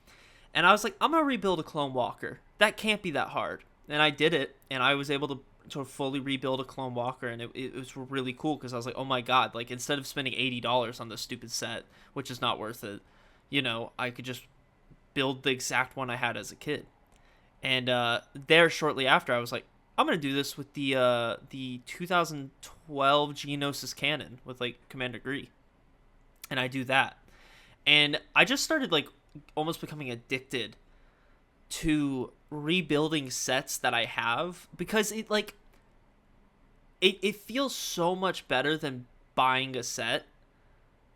And I was like, I'm going to rebuild a Clone Walker. That can't be that hard. And I did it, and I was able to fully rebuild a Clone Walker, and it was really cool, because I was like, oh my God, like, instead of spending $80 on this stupid set, which is not worth it, I could just build the exact one I had as a kid. And there shortly after, I was like, I'm gonna do this with the 2012 Geonosis cannon with like Commander Gree, and I do that, and I just started like almost becoming addicted to rebuilding sets that I have, because it feels so much better than buying a set.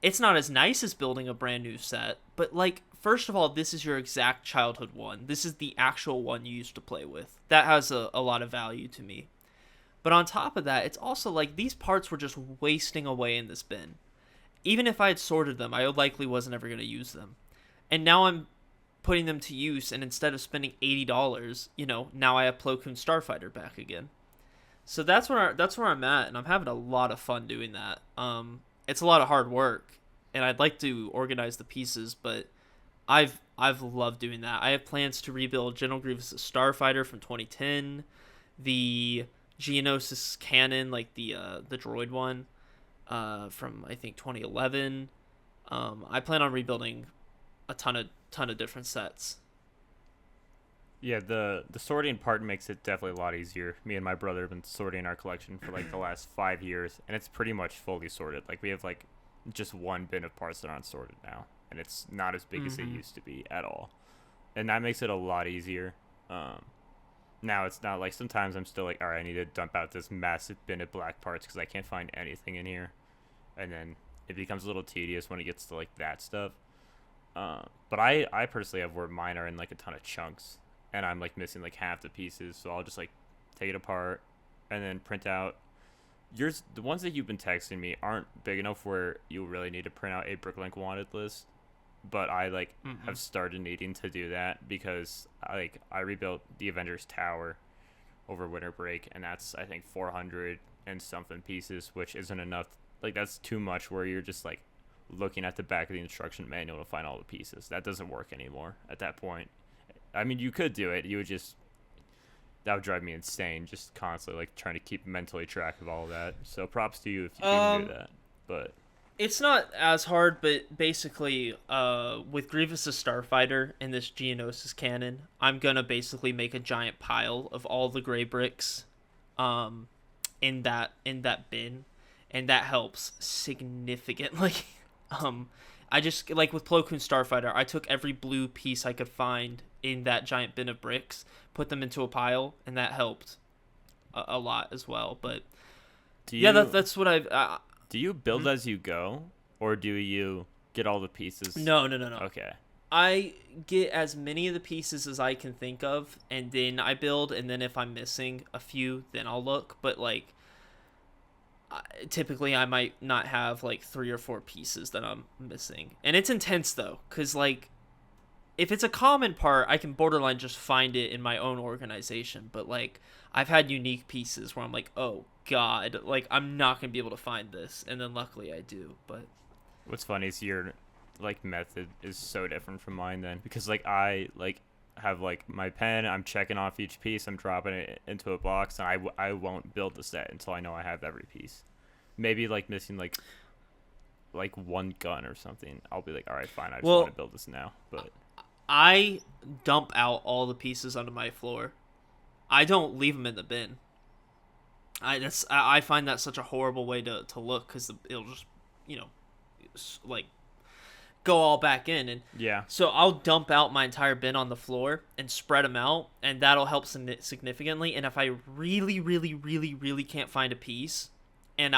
It's not as nice as building a brand new set, but like, first of all, this is your exact childhood one. This is the actual one you used to play with. That has a lot of value to me. But on top of that, it's also like these parts were just wasting away in this bin. Even if I had sorted them, I likely wasn't ever going to use them. And now I'm putting them to use, and instead of spending $80, now I have Plo Koon Starfighter back again. So that's where I'm at, and I'm having a lot of fun doing that. It's a lot of hard work, and I'd like to organize the pieces, but I've loved doing that. I have plans to rebuild General Grievous' Starfighter from 2010, the Geonosis cannon, like the droid one, from I think 2011. I plan on rebuilding a ton of different sets. Yeah, the sorting part makes it definitely a lot easier. Me and my brother have been sorting our collection for like the last 5 years, and it's pretty much fully sorted. Like, we have like just one bin of parts that aren't sorted now, and it's not as big as it used to be at all, and that makes it a lot easier. Now it's not like, sometimes I'm still like, all right, I need to dump out this massive bin of black parts because I can't find anything in here, and then it becomes a little tedious when it gets to like that stuff. But I personally have where mine are in like a ton of chunks, and I'm like missing like half the pieces, so I'll just like take it apart and then print out. The ones that you've been texting me aren't big enough where you really need to print out a Bricklink wanted list, but I like have started needing to do that because I rebuilt the Avengers Tower over winter break, and that's I think 400 and something pieces, which isn't enough. Like, that's too much where you're just like looking at the back of the instruction manual to find all the pieces. That doesn't work anymore at that point. I mean, you could do it. That would drive me insane, just constantly like trying to keep mentally track of all of that. So props to you if you can do that. But It's not as hard, but basically, with Grievous' Starfighter and this Geonosis cannon, I'm gonna basically make a giant pile of all the gray bricks, um, in that bin, and that helps significantly. um, I just like with Plo Koon Starfighter, I took every blue piece I could find in that giant bin of bricks, put them into a pile, and that helped a lot as well. But Do yeah, you that's what I've. do you build as you go, or do you get all the pieces? No. Okay. I get as many of the pieces as I can think of, and then I build, and then if I'm missing a few, then I'll look. But like, typically I might not have like 3 or 4 pieces that I'm missing, and it's intense though, cause like, if it's a common part, I can borderline just find it in my own organization. But like, I've had unique pieces where I'm like, oh god, like I'm not gonna be able to find this, and then luckily I do. But What's funny is your like method is so different from mine then, because like I like have like my pen, I'm checking off each piece, I'm dropping it into a box, and I won't build the set until I know I have every piece. Maybe like missing like one gun or something, I'll be like, all right, fine, I just want to build this now. But I dump out all the pieces onto my floor. I don't leave them in the bin. I find that such a horrible way to look, because it'll just, you know, like go all back in. And yeah, so I'll dump out my entire bin on the floor and spread them out, and that'll help significantly. And if I really can't find a piece, and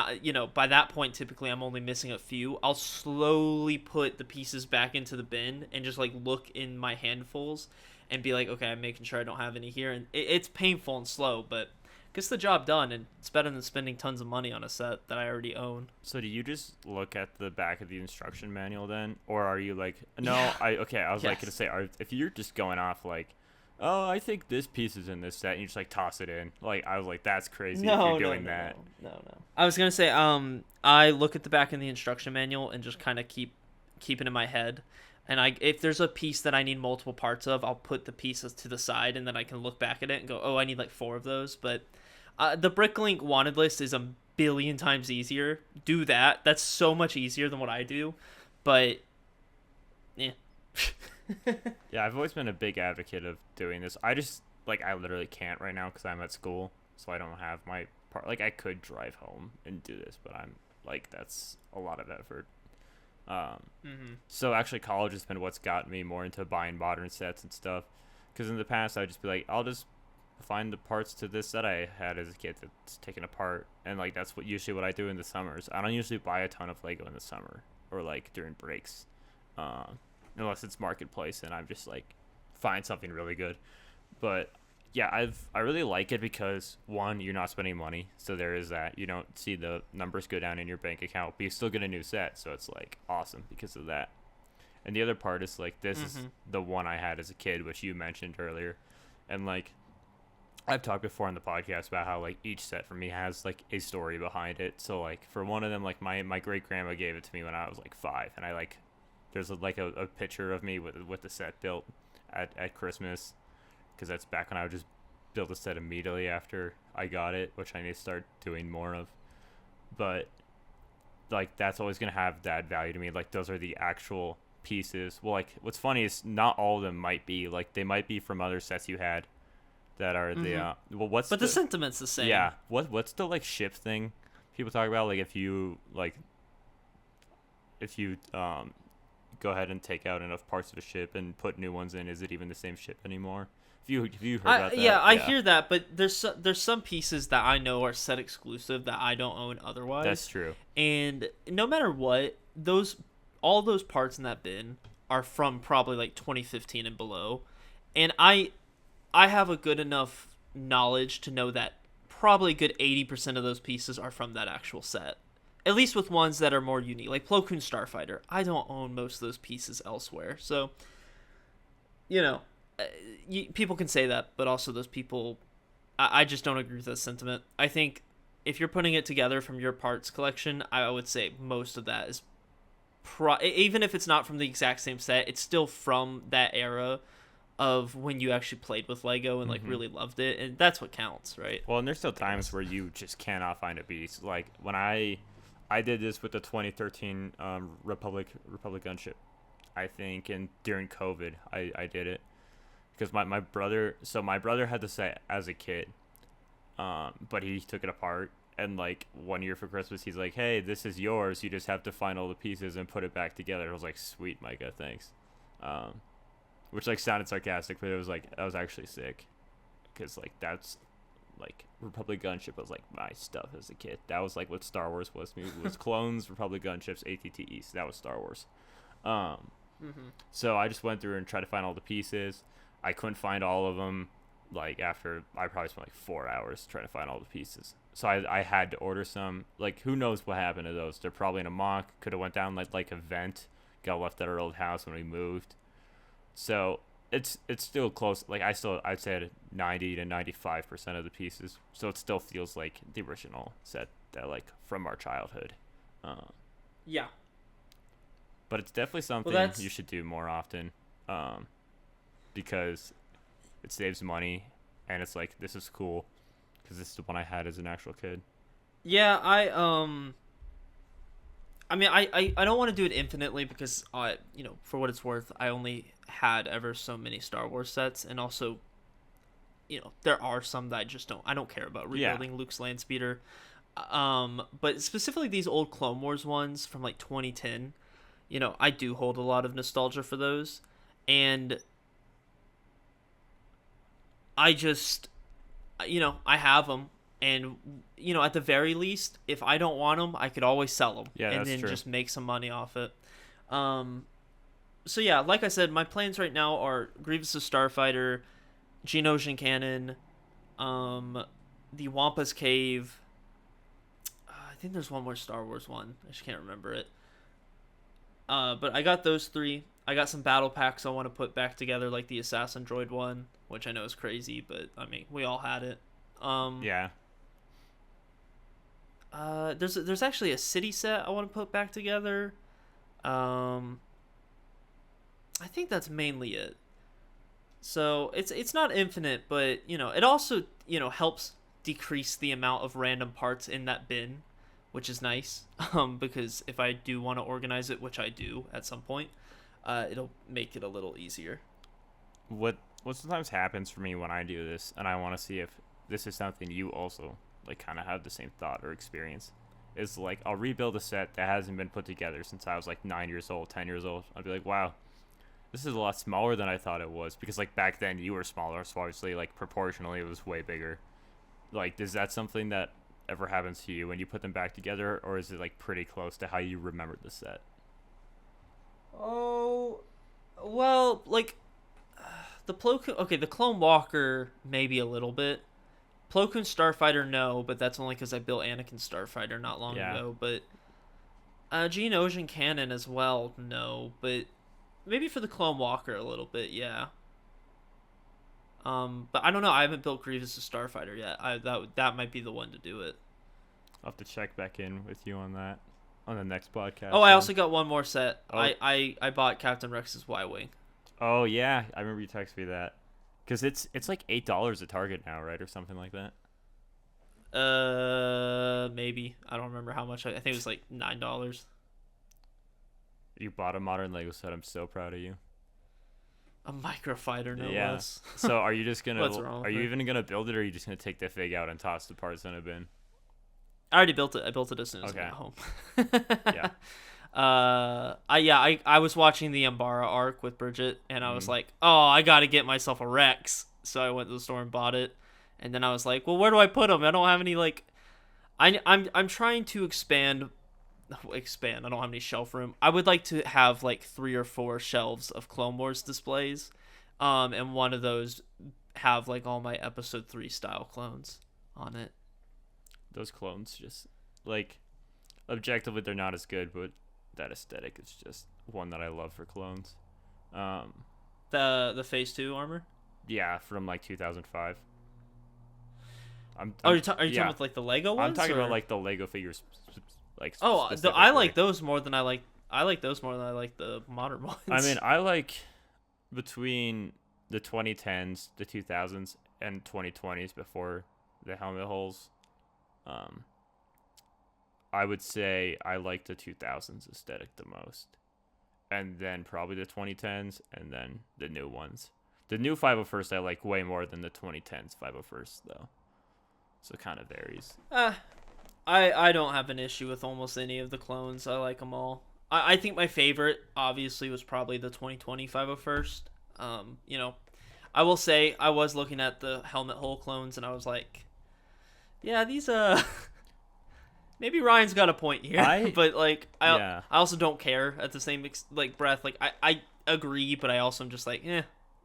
by that point typically I'm only missing a few, I'll slowly put the pieces back into the bin and just like look in my handfuls and be like, okay, I'm making sure I don't have any here. And it's painful and slow, but gets the job done, and it's better than spending tons of money on a set that I already own. so do you just look at the back of the instruction manual then, or are you like, no, Yeah. I was like Yes. gonna say, if you're just going off like, oh, I think this piece is in this set, and you just like toss it in, like I was like, that's crazy if you're doing that. No. I was gonna say, I look at the back of the instruction manual and just kind of keep it in my head. And if there's a piece that I need multiple parts of, I'll put the pieces to the side, and then I can look back at it and go, oh, I need like 4 of those. But the Bricklink wanted list is a billion times easier. Do that. That's so much easier than what I do. But, yeah. Yeah, I've always been a big advocate of doing this. I just like I literally can't right now because I'm at school, so I don't have my part. Like I could drive home and do this, but I'm like that's a lot of effort. So actually, college has been what's got me more into buying modern sets and stuff. Because in the past, I'd just be like, I'll just find the parts to this set I had as a kid that's taken apart, and like that's usually what I do in the summers. I don't usually buy a ton of Lego in the summer or like during breaks, unless it's marketplace and I'm just like find something really good. But yeah, I really like it because one, you're not spending money, so there is that. You don't see the numbers go down in your bank account, but you still get a new set, so it's like awesome because of that. And the other part is like this is the one I had as a kid, which you mentioned earlier, and like I've talked before on the podcast about how like each set for me has like a story behind it. So like for one of them, like my great grandma gave it to me when I was like 5, and I like there's a picture of me with the set built at Christmas, because that's back when I would just build a set immediately after I got it, which I need to start doing more of. But like that's always gonna have that value to me. Like those are the actual pieces. Well, like what's funny is not all of them might be like they might be from other sets you had that are the well what's but the sentiment's the same. Yeah, what's the like ship thing people talk about, like if you go ahead and take out enough parts of a ship and put new ones in, is it even the same ship anymore? If you heard about that? Yeah, I hear that, but there's some pieces that I know are set exclusive that I don't own otherwise. That's true. And no matter what, all those parts in that bin are from probably like 2015 and below, and I have a good enough knowledge to know that probably a good 80% of those pieces are from that actual set. At least with ones that are more unique, like Plo Koon Starfighter. I don't own most of those pieces elsewhere, so people can say that, but also those people, I just don't agree with that sentiment. I think if you're putting it together from your parts collection, I would say most of that is, even if it's not from the exact same set, it's still from that era of when you actually played with Lego and like really loved it, and that's what counts, right? Well, and there's still times where you just cannot find a piece. Like when I I did this with the 2013 Republic gunship. I think, and during COVID, I did it because my brother. So my brother had the set as a kid, but he took it apart. And like one year for Christmas, he's like, "Hey, this is yours. You just have to find all the pieces and put it back together." I was like, "Sweet, Micah, thanks." Which like sounded sarcastic, but it was like that was actually sick, because like that's like Republic gunship was like my stuff as a kid. That was like what Star Wars was to me. It was clones, Republic gunships, ATTEs. That was Star Wars. So I just went through and tried to find all the pieces. I couldn't find all of them. Like after I probably spent like 4 hours trying to find all the pieces. So I had to order some. Like who knows what happened to those? They're probably in a mock. Could have went down like a vent. Got left at our old house when we moved. So it's still close. Like I'd say 90 to 95% of the pieces. So it still feels like the original set that like from our childhood. Yeah. But it's definitely something you should do more often, because it saves money, and it's like, this is cool, because this is the one I had as an actual kid. Yeah, I mean, I don't want to do it infinitely because for what it's worth, I only had ever so many Star Wars sets, and also, there are some that I don't care about rebuilding Luke's land speeder. But specifically these old Clone Wars ones from like 2010, I do hold a lot of nostalgia for those, and I just, I have them, and at the very least, if I don't want them, I could always sell them, and then true. just make some money off it. So yeah, like I said, my plans right now are Grievous the Starfighter, Geonosian Cannon, the Wampa's Cave. I think there's one more Star Wars one. I just can't remember it. But I got those 3. I got some battle packs I want to put back together, like the Assassin Droid one, which I know is crazy, but I mean, we all had it. Yeah. There's actually a city set I want to put back together. I think that's mainly it. So it's not infinite, but it also helps decrease the amount of random parts in that bin, which is nice. Because if I do want to organize it, which I do at some point, it'll make it a little easier. What sometimes happens for me when I do this, and I want to see if this is something you also like kind of have the same thought or experience, is like I'll rebuild a set that hasn't been put together since I was like 9 years old, 10 years old. I'll be like, wow, this is a lot smaller than I thought it was, because like back then you were smaller, so obviously like proportionally it was way bigger. Like, is that something that ever happens to you when you put them back together, or is it like pretty close to how you remembered the set? Oh, well, like the Clone Walker maybe a little bit. Plo Koon Starfighter, no, but that's only because I built Anakin Starfighter not long ago. But Geonosian Cannon as well, no, but maybe for the Clone Walker a little bit, yeah. But I don't know. I haven't built Grievous the Starfighter yet. That might be the one to do it. I'll have to check back in with you on that on the next podcast. Oh, I also got one more set. Oh. I bought Captain Rex's Y-Wing. Oh yeah, I remember you texted me that. Because it's like $8 at Target now, right, or something like that. Maybe I don't remember how much. I think it was like $9. You bought a modern Lego set. I'm so proud of you. A microfighter, no less. So are you just gonna? What's wrong with are you it? even gonna build it, or are you just gonna take the fig out and toss the parts in a bin? I already built it. I built it as soon as I got home. Yeah. I was watching the Umbara arc with Bridget, and I was like, oh, I gotta get myself a Rex. So I went to the store and bought it, and then I was like, well, where do I put them? I don't have any like, I'm trying to expand. I don't have any shelf room. I would like to have like 3 or 4 shelves of Clone Wars displays, and one of those have like all my Episode 3 style clones on it. Those clones just like, objectively they're not as good, but that aesthetic is just one that I love for clones. The Phase 2 armor? Yeah, from like 2005. Are you talking about like the Lego ones? I'm talking about like the Lego figures. I like those more than I like those more than I like the modern ones. I mean, I like between the 2010s, the 2000s, and 2020s before the helmet holes. I would say I like the 2000s aesthetic the most. And then probably the 2010s, and then the new ones. The new 501st I like way more than the 2010s 501st, though. So it kind of varies. I don't have an issue with almost any of the clones. I like them all. I think my favorite, obviously, was probably the 2020 501st. You know, I will say I was looking at the helmet hole clones, and I was like, yeah, these maybe Ryan's got a point here, but like I also don't care at the same breath. Like I agree, but I also am just like,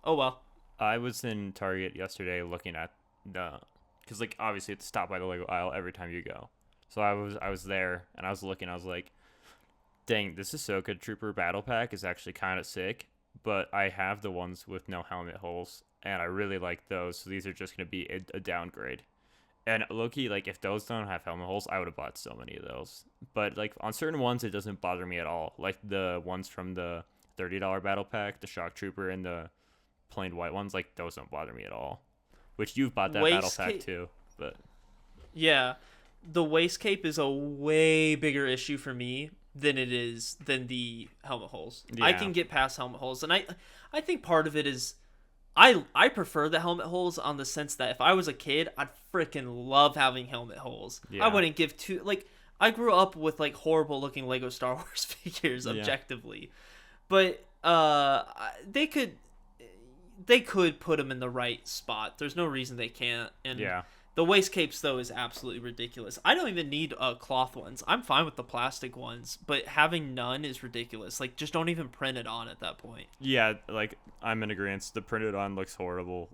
oh well. I was in Target yesterday looking at because like obviously it's stopped by the Lego aisle every time you go. So I was there and I was looking. I was like, dang, this Ahsoka Trooper Battle Pack is actually kind of sick. But I have the ones with no helmet holes, and I really like those. So these are just gonna be a downgrade. And low-key, like, if those don't have helmet holes, I would have bought so many of those. But, like, on certain ones, it doesn't bother me at all. Like, the ones from the $30 battle pack, the Shock Trooper, and the plain white ones, like, those don't bother me at all. Which you've bought that battle pack, too. But yeah, the waist cape is a way bigger issue for me than the helmet holes. Yeah. I can get past helmet holes. And I think part of it is... I prefer the helmet holes on the sense that if I was a kid, I'd freaking love having helmet holes. Yeah. I wouldn't give two... Like, I grew up with, like, horrible-looking Lego Star Wars figures, objectively. But they could put them in the right spot. There's no reason they can't. And the waist capes, though, is absolutely ridiculous. I don't even need cloth ones. I'm fine with the plastic ones, but having none is ridiculous. Like, just don't even print it on at that point. Yeah, like, I'm in agreement. The printed on looks horrible.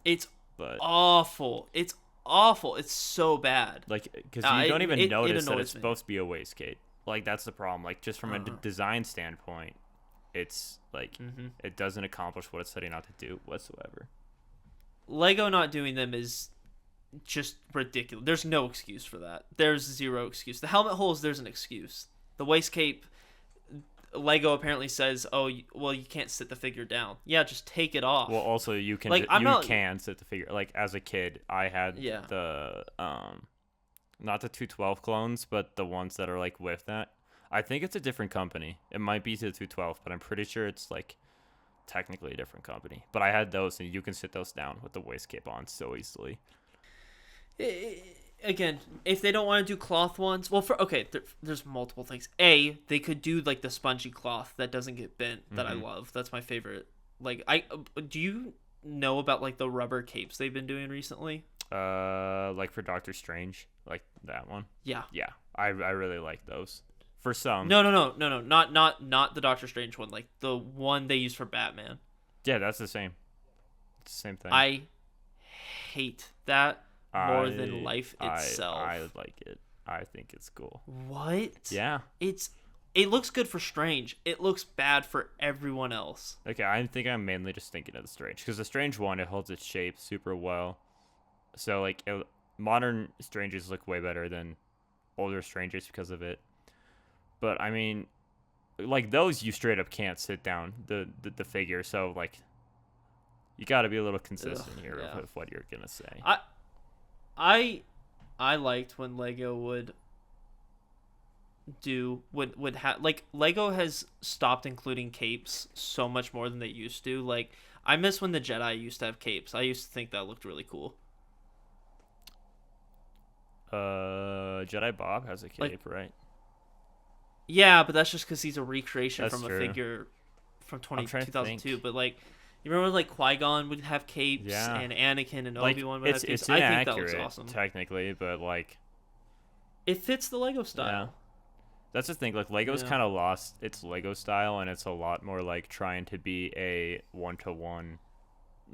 It's awful. It's awful. It's so bad. Like, because you don't even notice that it's supposed to be a waist cape. Like, that's the problem. Like, just from a design standpoint, it's, like, it doesn't accomplish what it's setting out to do whatsoever. Lego not doing them is... just ridiculous. There's no excuse for that. There's zero excuse. The helmet holes, there's an excuse. The waist cape, Lego apparently says, oh, well, you can't sit the figure down. Yeah, just take it off. Well, also, you can can sit the figure. Like, as a kid, I had the, not the 212 clones, but the ones that are, like, with that. I think it's a different company. It might be the 212, but I'm pretty sure it's, like, technically a different company. But I had those, and you can sit those down with the waist cape on so easily. Again, if they don't want to do cloth ones, well, there's multiple things. They could do like the spongy cloth that doesn't get bent that I love. That's my favorite. Like, do you know about like the rubber capes they've been doing recently? Like for Doctor Strange, like that one. Yeah. I really like those. For some. No, not the Doctor Strange one. Like the one they use for Batman. Yeah, that's the same. It's the same thing. I hate that. More than life itself. I like it. I think it's cool. What? Yeah. It looks good for Strange. It looks bad for everyone else. Okay, I think I'm mainly just thinking of the Strange. Because the Strange one, it holds its shape super well. So, like, modern Stranges look way better than older Stranges because of it. But, I mean, like, those you straight up can't sit down, the figure. So, like, you got to be a little consistent with what you're going to say. I liked when Lego would have like Lego has stopped including capes so much more than they used to. Like, I miss when the Jedi used to have capes. I used to think that looked really cool. Jedi Bob has a cape, right? Yeah, but that's just because he's a recreation that's from true. A figure from 2002. But like. You remember like Qui-Gon would have capes and Anakin and Obi-Wan would have capes? It's I inaccurate, think that looks awesome. Technically, but like... It fits the Lego style. Yeah. That's the thing. Like, Lego's kind of lost its Lego style, and it's a lot more like trying to be a one-to-one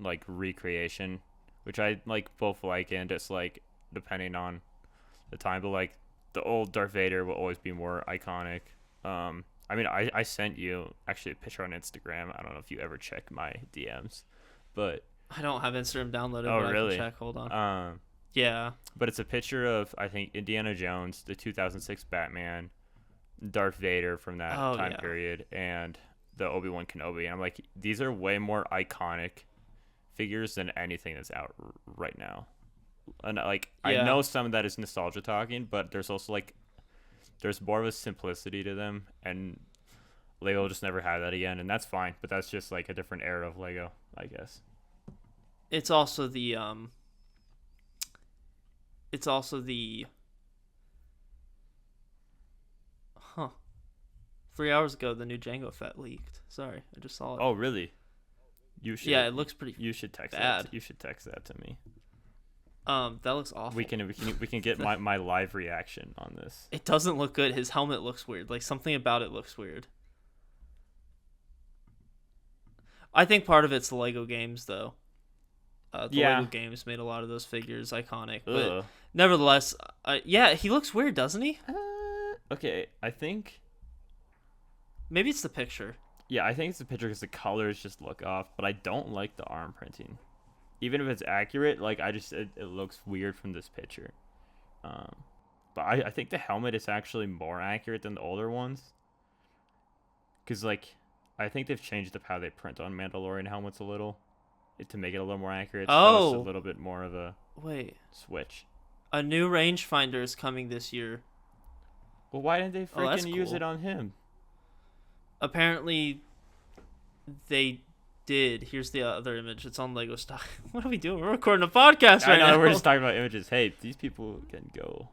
like recreation, which I like both like and dislike depending on the time. But like the old Darth Vader will always be more iconic. I mean, I sent you actually a picture on Instagram. I don't know if you ever check my DMs, but I don't have Instagram downloaded. Oh, but really? I can check. Hold on. Yeah. But it's a picture of, I think, Indiana Jones, the 2006 Batman, Darth Vader from that time period, and the Obi-Wan Kenobi. And I'm like, these are way more iconic figures than anything that's out right now. And like, I know some of that is nostalgia talking, but there's also like There's more of a simplicity to them, and Lego will just never have that again, and that's fine. But that's just like a different era of Lego, I guess. It's also the huh. 3 hours ago, the new Jango Fett leaked. Sorry, I just saw it. Oh, really? You should. Yeah, it looks pretty. You should text bad. that. You should text that to me. That looks awful. We can get my live reaction on this. It doesn't look good. His helmet looks weird. Like, something about it looks weird. I think part of it's the Lego games, though. Lego games made a lot of those figures iconic. But nevertheless, yeah, he looks weird, doesn't he? Okay, I think... Maybe it's the picture. Yeah, I think it's the picture because the colors just look off, but I don't like the arm printing. Even if it's accurate, like, it looks weird from this picture. But I think the helmet is actually more accurate than the older ones. Because, like, I think they've changed up how they print on Mandalorian helmets a little to make it a little more accurate. So it's a little bit more of a switch. A new rangefinder is coming this year. Well, why didn't they freaking use it on him? Apparently, they did. Here's the other image. It's on Lego Stock. What are we doing? We're recording a podcast right now. We're just talking about images. Hey, these people can go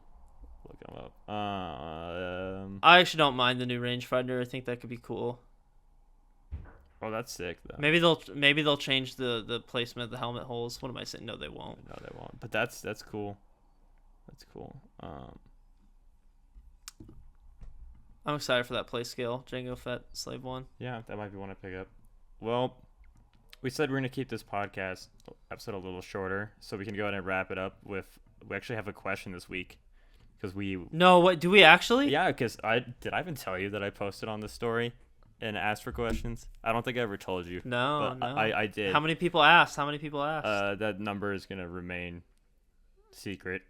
look them up. I actually don't mind the new rangefinder. I think that could be cool. Oh, that's sick though. Maybe they'll change the placement of the helmet holes. What am I saying? No, they won't. No, they won't. But that's cool. That's cool. I'm excited for that play scale. Jango Fett Slave 1. Yeah, that might be one to pick up. Well, we said we're going to keep this podcast episode a little shorter, so we can go ahead and wrap it up with... We actually have a question this week. Because we... No, what? Do we actually? Yeah, because did I even tell you that I posted on the story and asked for questions? I don't think I ever told you. No. I did. How many people asked? That number is going to remain secret.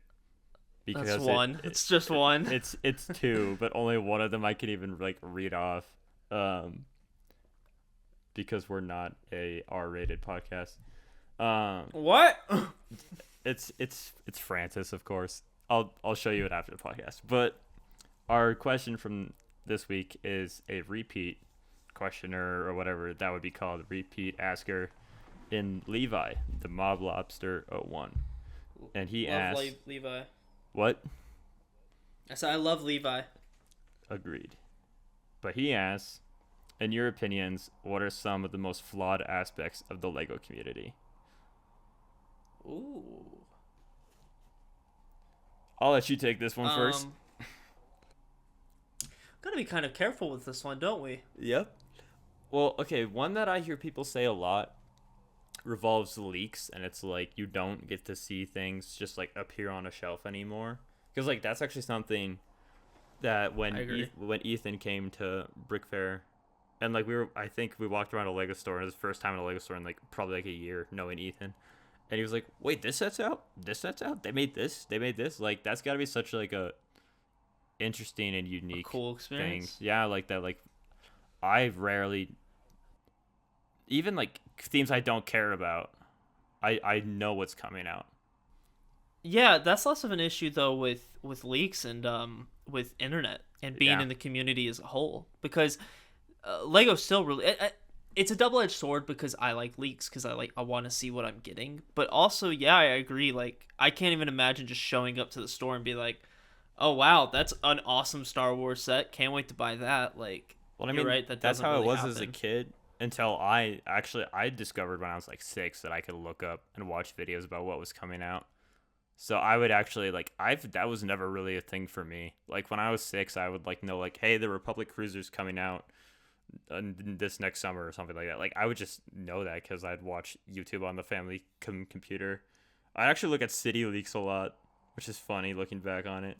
Because that's one. It's just one. It's two, but only one of them I can even like read off, because we're not a R-rated podcast. What? It's Francis, of course. I'll show you it after the podcast. But our question from this week is a repeat questioner or whatever that would be called, repeat asker, in Levi, the Mob Lobster 01, and he asked Levi. What? I said I love Levi. Agreed. But he asks, in your opinions, what are some of the most flawed aspects of the Lego community? Ooh. I'll let you take this one first. Gotta be kind of careful with this one, don't we? Yep. Well, okay, one that I hear people say a lot revolves leaks, and it's like you don't get to see things just like appear on a shelf anymore, because like that's actually something that when Ethan came to Brick Fair, and like I think we walked around a Lego store, and it was the first time in a Lego store in like probably like a year knowing Ethan, and he was like, wait, this set's out, they made this, like that's got to be such like a interesting and unique cool experience thing. Yeah, like that. Like I rarely, even like themes I don't care about, I know what's coming out. Yeah, that's less of an issue though with leaks and with internet and being in the community as a whole, because Lego still really it's a double-edged sword, because I like leaks because I want to see what I'm getting, but also I agree, like I can't even imagine just showing up to the store and be like, oh wow, that's an awesome Star Wars set, can't wait to buy that. Like, well, I mean, you're right, that's how really it was happen. As a kid. Until I discovered when I was like 6 that I could look up and watch videos about what was coming out. So I would actually that was never really a thing for me. Like when I was 6, I would like know like, hey, the Republic Cruiser's coming out this next summer or something like that. Like I would just know that because I'd watch YouTube on the family computer. I actually look at City Leaks a lot, which is funny looking back on it.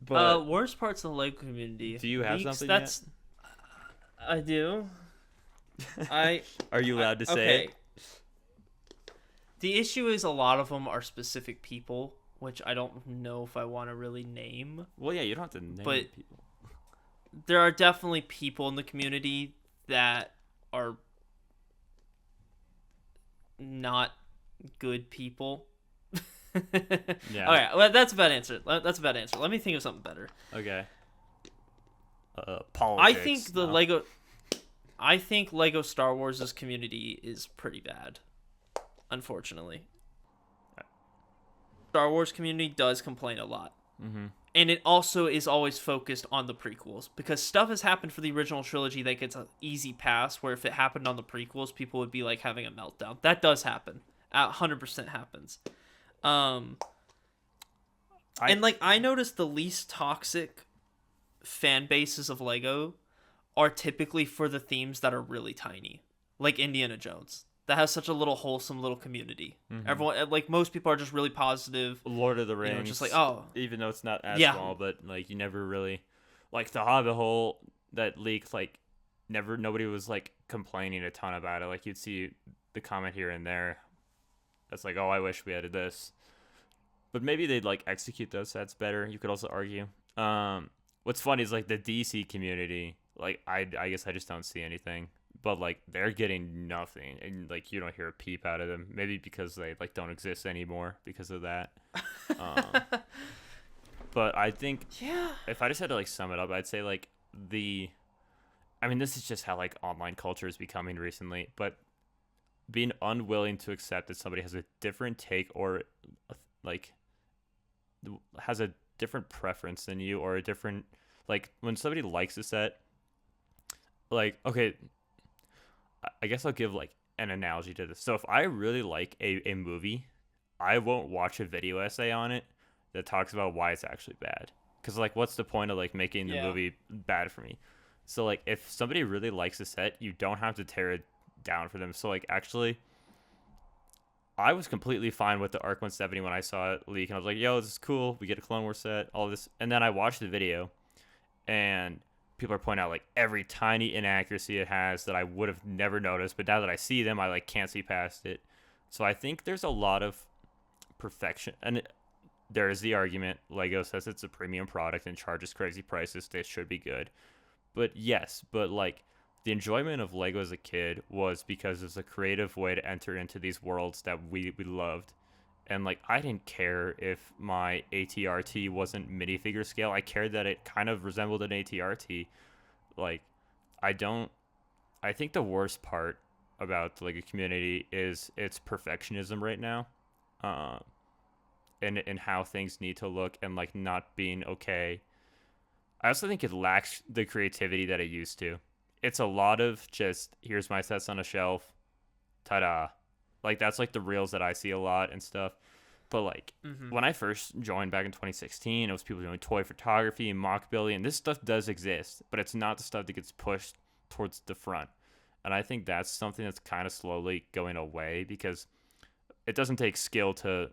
But worst parts of the Lego community. Do you have something yet? I do. Are you allowed to say it? The issue is a lot of them are specific people, which I don't know if I want to really name. Well, yeah, you don't have to name people. There are definitely people in the community that are not good people. Yeah. Okay, well, that's a bad answer. Let me think of something better. Okay. Politics. I think Lego Star Wars' community is pretty bad, unfortunately. Star Wars community does complain a lot. Mm-hmm. And it also is always focused on the prequels, because stuff has happened for the original trilogy that gets an easy pass, where if it happened on the prequels, people would be like having a meltdown. That does happen. 100% happens. And like, I noticed the least toxic fan bases of Lego are typically for the themes that are really tiny, like Indiana Jones. That has such a little wholesome little community. Mm-hmm. Everyone, like, most people are just really positive. Lord of the Rings, just like, oh, even though it's not as small, but like you never really like the Hobbit hole that leaked. Like, nobody was like complaining a ton about it. Like, you'd see the comment here and there. That's like, oh, I wish we added this, but maybe they'd like execute those sets better. You could also argue. What's funny is like the DC community. Like, I guess I just don't see anything. But like, they're getting nothing, and like, you don't hear a peep out of them. Maybe because they like don't exist anymore because of that. But I think, if I just had to like sum it up, I'd say like I mean, this is just how like online culture is becoming recently. But being unwilling to accept that somebody has a different take, or like has a different preference than you, or a different, like, when somebody likes a set, like, okay, I guess I'll give like an analogy to this. So if I really like a movie, I won't watch a video essay on it that talks about why it's actually bad. Because like, what's the point of like making the movie bad for me? So like, if somebody really likes a set, you don't have to tear it down for them. So like, actually, I was completely fine with the Arc 170 when I saw it leak, and I was like, yo, this is cool. We get a Clone Wars set, all this. And then I watched the video, and people are pointing out like every tiny inaccuracy it has that I would have never noticed, but now that I see them, I like can't see past it. So I think there's a lot of perfection, and there is the argument. Lego says it's a premium product and charges crazy prices. They should be good, but like, the enjoyment of Lego as a kid was because it's a creative way to enter into these worlds that we loved. And like, I didn't care if my ATRT wasn't minifigure scale. I cared that it kind of resembled an ATRT. Like, I think the worst part about the Lego community is its perfectionism right now. And how things need to look, and like not being okay. I also think it lacks the creativity that it used to. It's a lot of just, here's my sets on a shelf. Ta-da. Like, that's like the reels that I see a lot and stuff. But like, when I first joined back in 2016, it was people doing toy photography and mock building, and this stuff does exist, but it's not the stuff that gets pushed towards the front. And I think that's something that's kind of slowly going away, because it doesn't take skill to,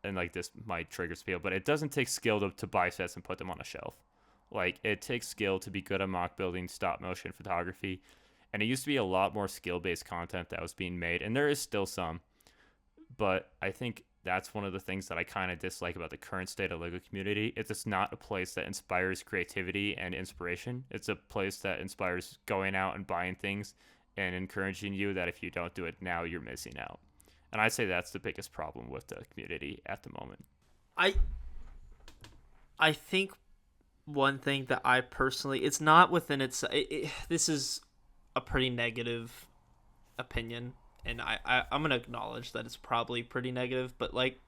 and like, this might trigger spiel, but it doesn't take skill to buy sets and put them on a shelf. Like, it takes skill to be good at mock building, stop motion photography. And it used to be a lot more skill-based content that was being made, and there is still some. But I think that's one of the things that I kind of dislike about the current state of LEGO community. It's not a place that inspires creativity and inspiration. It's a place that inspires going out and buying things and encouraging you that if you don't do it now, you're missing out. And I say that's the biggest problem with the community at the moment. I think one thing that I personally, it's not within its, this is a pretty negative opinion, and I'm gonna acknowledge that it's probably pretty negative, but like,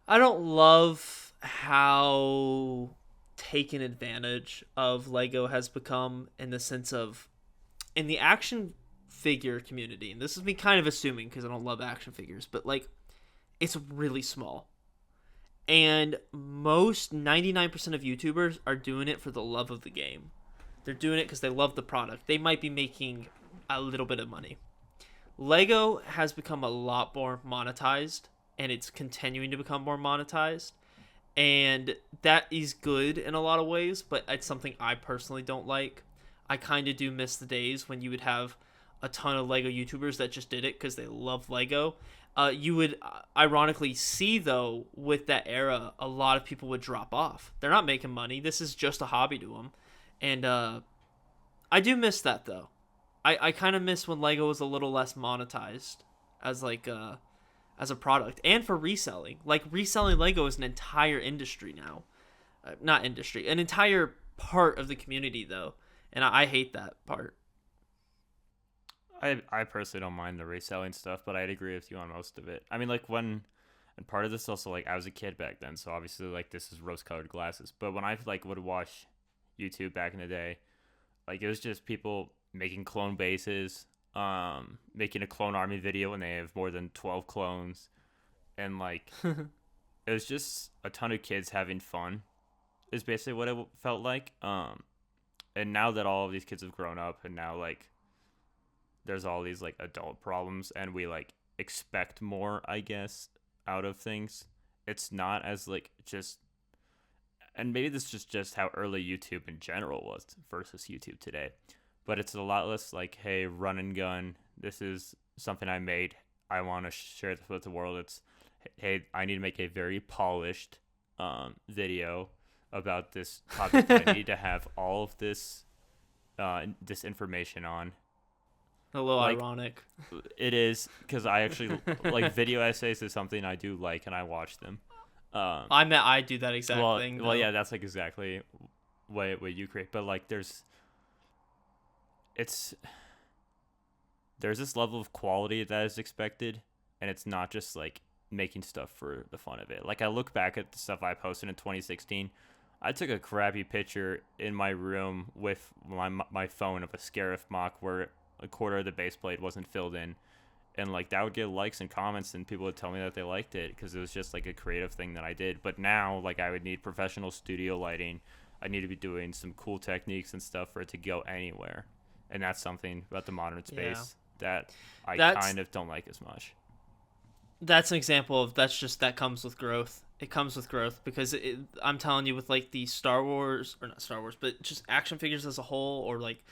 I don't love how taken advantage of Lego has become, in the sense of, in the action figure community, and this is me kind of assuming because I don't love action figures, but like, it's really small, and most 99% of YouTubers are doing it for the love of the game. They're doing it because they love the product. They might be making a little bit of money. Lego has become a lot more monetized, and it's continuing to become more monetized. And that is good in a lot of ways, but it's something I personally don't like. I kind of do miss the days when you would have a ton of Lego YouTubers that just did it because they love Lego. You would ironically see, though, with that era, a lot of people would drop off. They're not making money. This is just a hobby to them. And I do miss that, though. I kind of miss when Lego was a little less monetized as like as a product and for reselling. Like, reselling Lego is an entire industry now. Not industry, an entire part of the community, though. And I hate that part. I personally don't mind the reselling stuff, but I'd agree with you on most of it. I mean, like, and part of this also, like, I was a kid back then, so obviously, like, this is rose-colored glasses. But when I, like, would watch YouTube back in the day, like, it was just people making clone bases, making a clone army video when they have more than 12 clones, and, like, it was just a ton of kids having fun is basically what it felt like. And now that all of these kids have grown up, and now, like, there's all these, like, adult problems, and we, like, expect more, I guess, out of things. It's not as, like, just, and maybe this is just how early YouTube in general was versus YouTube today, but it's a lot less like, hey, run and gun, this is something I made, I want to share this with the world. It's, hey, I need to make a very polished video about this topic that I need to have all of this information on. A little like, ironic. It is, because I actually like video essays is something I do like, and I watch them. I do that exact thing. Well, yeah, that's like exactly what you create. But like, there's this level of quality that is expected, and it's not just like making stuff for the fun of it. Like, I look back at the stuff I posted in 2016. I took a crappy picture in my room with my phone of a Scarif mock where a quarter of the base plate wasn't filled in, and like that would get likes and comments, and people would tell me that they liked it because it was just like a creative thing that I did. But now, like, I would need professional studio lighting, I need to be doing some cool techniques and stuff for it to go anywhere, and that's something about the modern space that I kind of don't like as much. That's an example of that comes with growth. It comes with growth because I'm telling you, with like the Star Wars, or not Star Wars, but just action figures as a whole, or like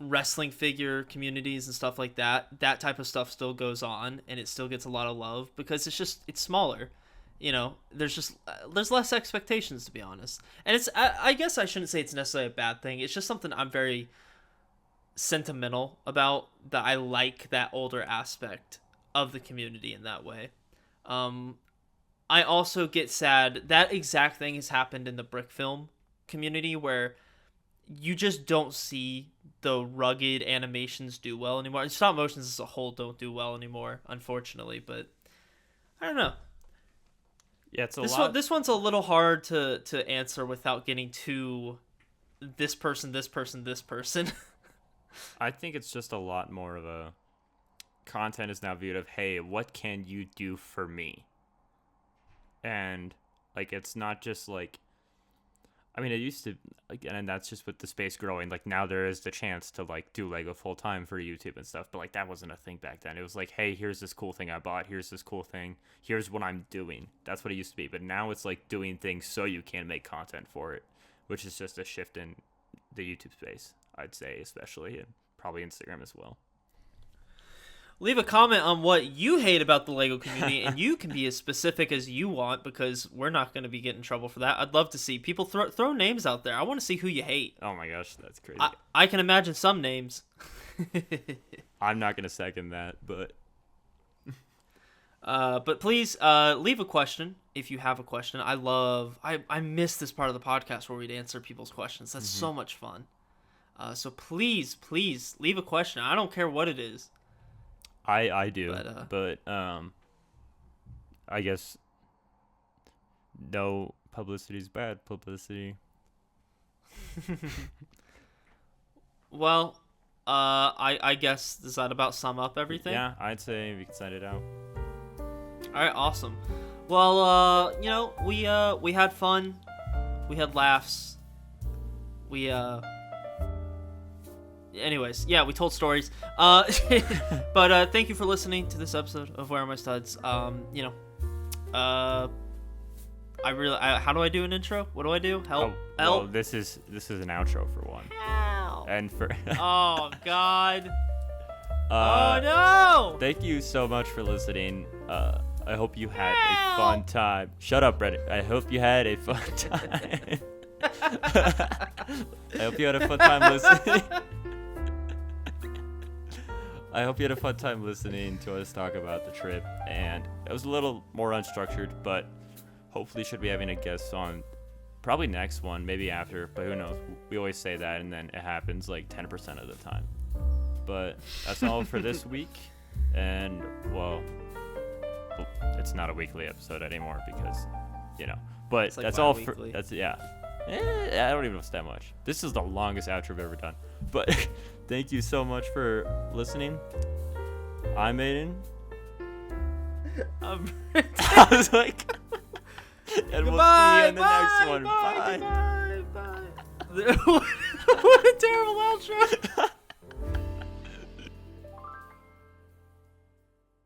wrestling figure communities and stuff like that, that type of stuff still goes on, and it still gets a lot of love because it's smaller. You know, there's less expectations, to be honest. And I guess I shouldn't say it's necessarily a bad thing. It's just something I'm very sentimental about, that I like that older aspect of the community in that way. I also get sad that exact thing has happened in the brick film community, where you just don't see the rugged animations do well anymore. And stop motions as a whole don't do well anymore, unfortunately. But I don't know. Yeah, This one's a little hard to answer without getting to this person. I think it's just a lot more of a content is now viewed of, hey, what can you do for me? And like, it's not just like, I mean, it used to, again, and that's just with the space growing. Like, now there is the chance to like do Lego full time for YouTube and stuff, but like that wasn't a thing back then. It was like, hey, here's this cool thing I bought. Here's this cool thing. Here's what I'm doing. That's what it used to be. But now it's like doing things so you can make content for it, which is just a shift in the YouTube space, I'd say, especially, and probably Instagram as well. Leave a comment on what you hate about the Lego community, and you can be as specific as you want, because we're not going to be getting in trouble for that. I'd love to see people throw names out there. I want to see who you hate. Oh my gosh, that's crazy. I can imagine some names. I'm not going to second that, but... But please leave a question if you have a question. I miss this part of the podcast where we'd answer people's questions. That's so much fun. So please leave a question. I don't care what it is. I do, but I guess no publicity is bad publicity. Well, I guess, does that about sum up everything? Yeah, I'd say we can send it out. All right, awesome. Well, we had fun, we had laughs, anyways, yeah, we told stories. But thank you for listening to this episode of Where Are My Studs. How do I do an intro? What do I do? Help. Well, this is an outro for one. Help. And for oh God. Oh no. Thank you so much for listening. I hope you had a fun time. Shut up, Brendan. I hope you had a fun time. I hope you had a fun time listening. I hope you had a fun time listening to us talk about the trip, and it was a little more unstructured, but hopefully should be having a guest on probably next one, maybe after, but who knows. We always say that, and then it happens like 10% of the time. But that's all for this week, and well, it's not a weekly episode anymore because, but It's like that's all bi-weekly. for, that's, yeah. I don't even know if it's that much. This is the longest outro I've ever done. But thank you so much for listening. I'm Aidan. I was like, and we'll see you in the next one. Bye. Bye. What a terrible outro.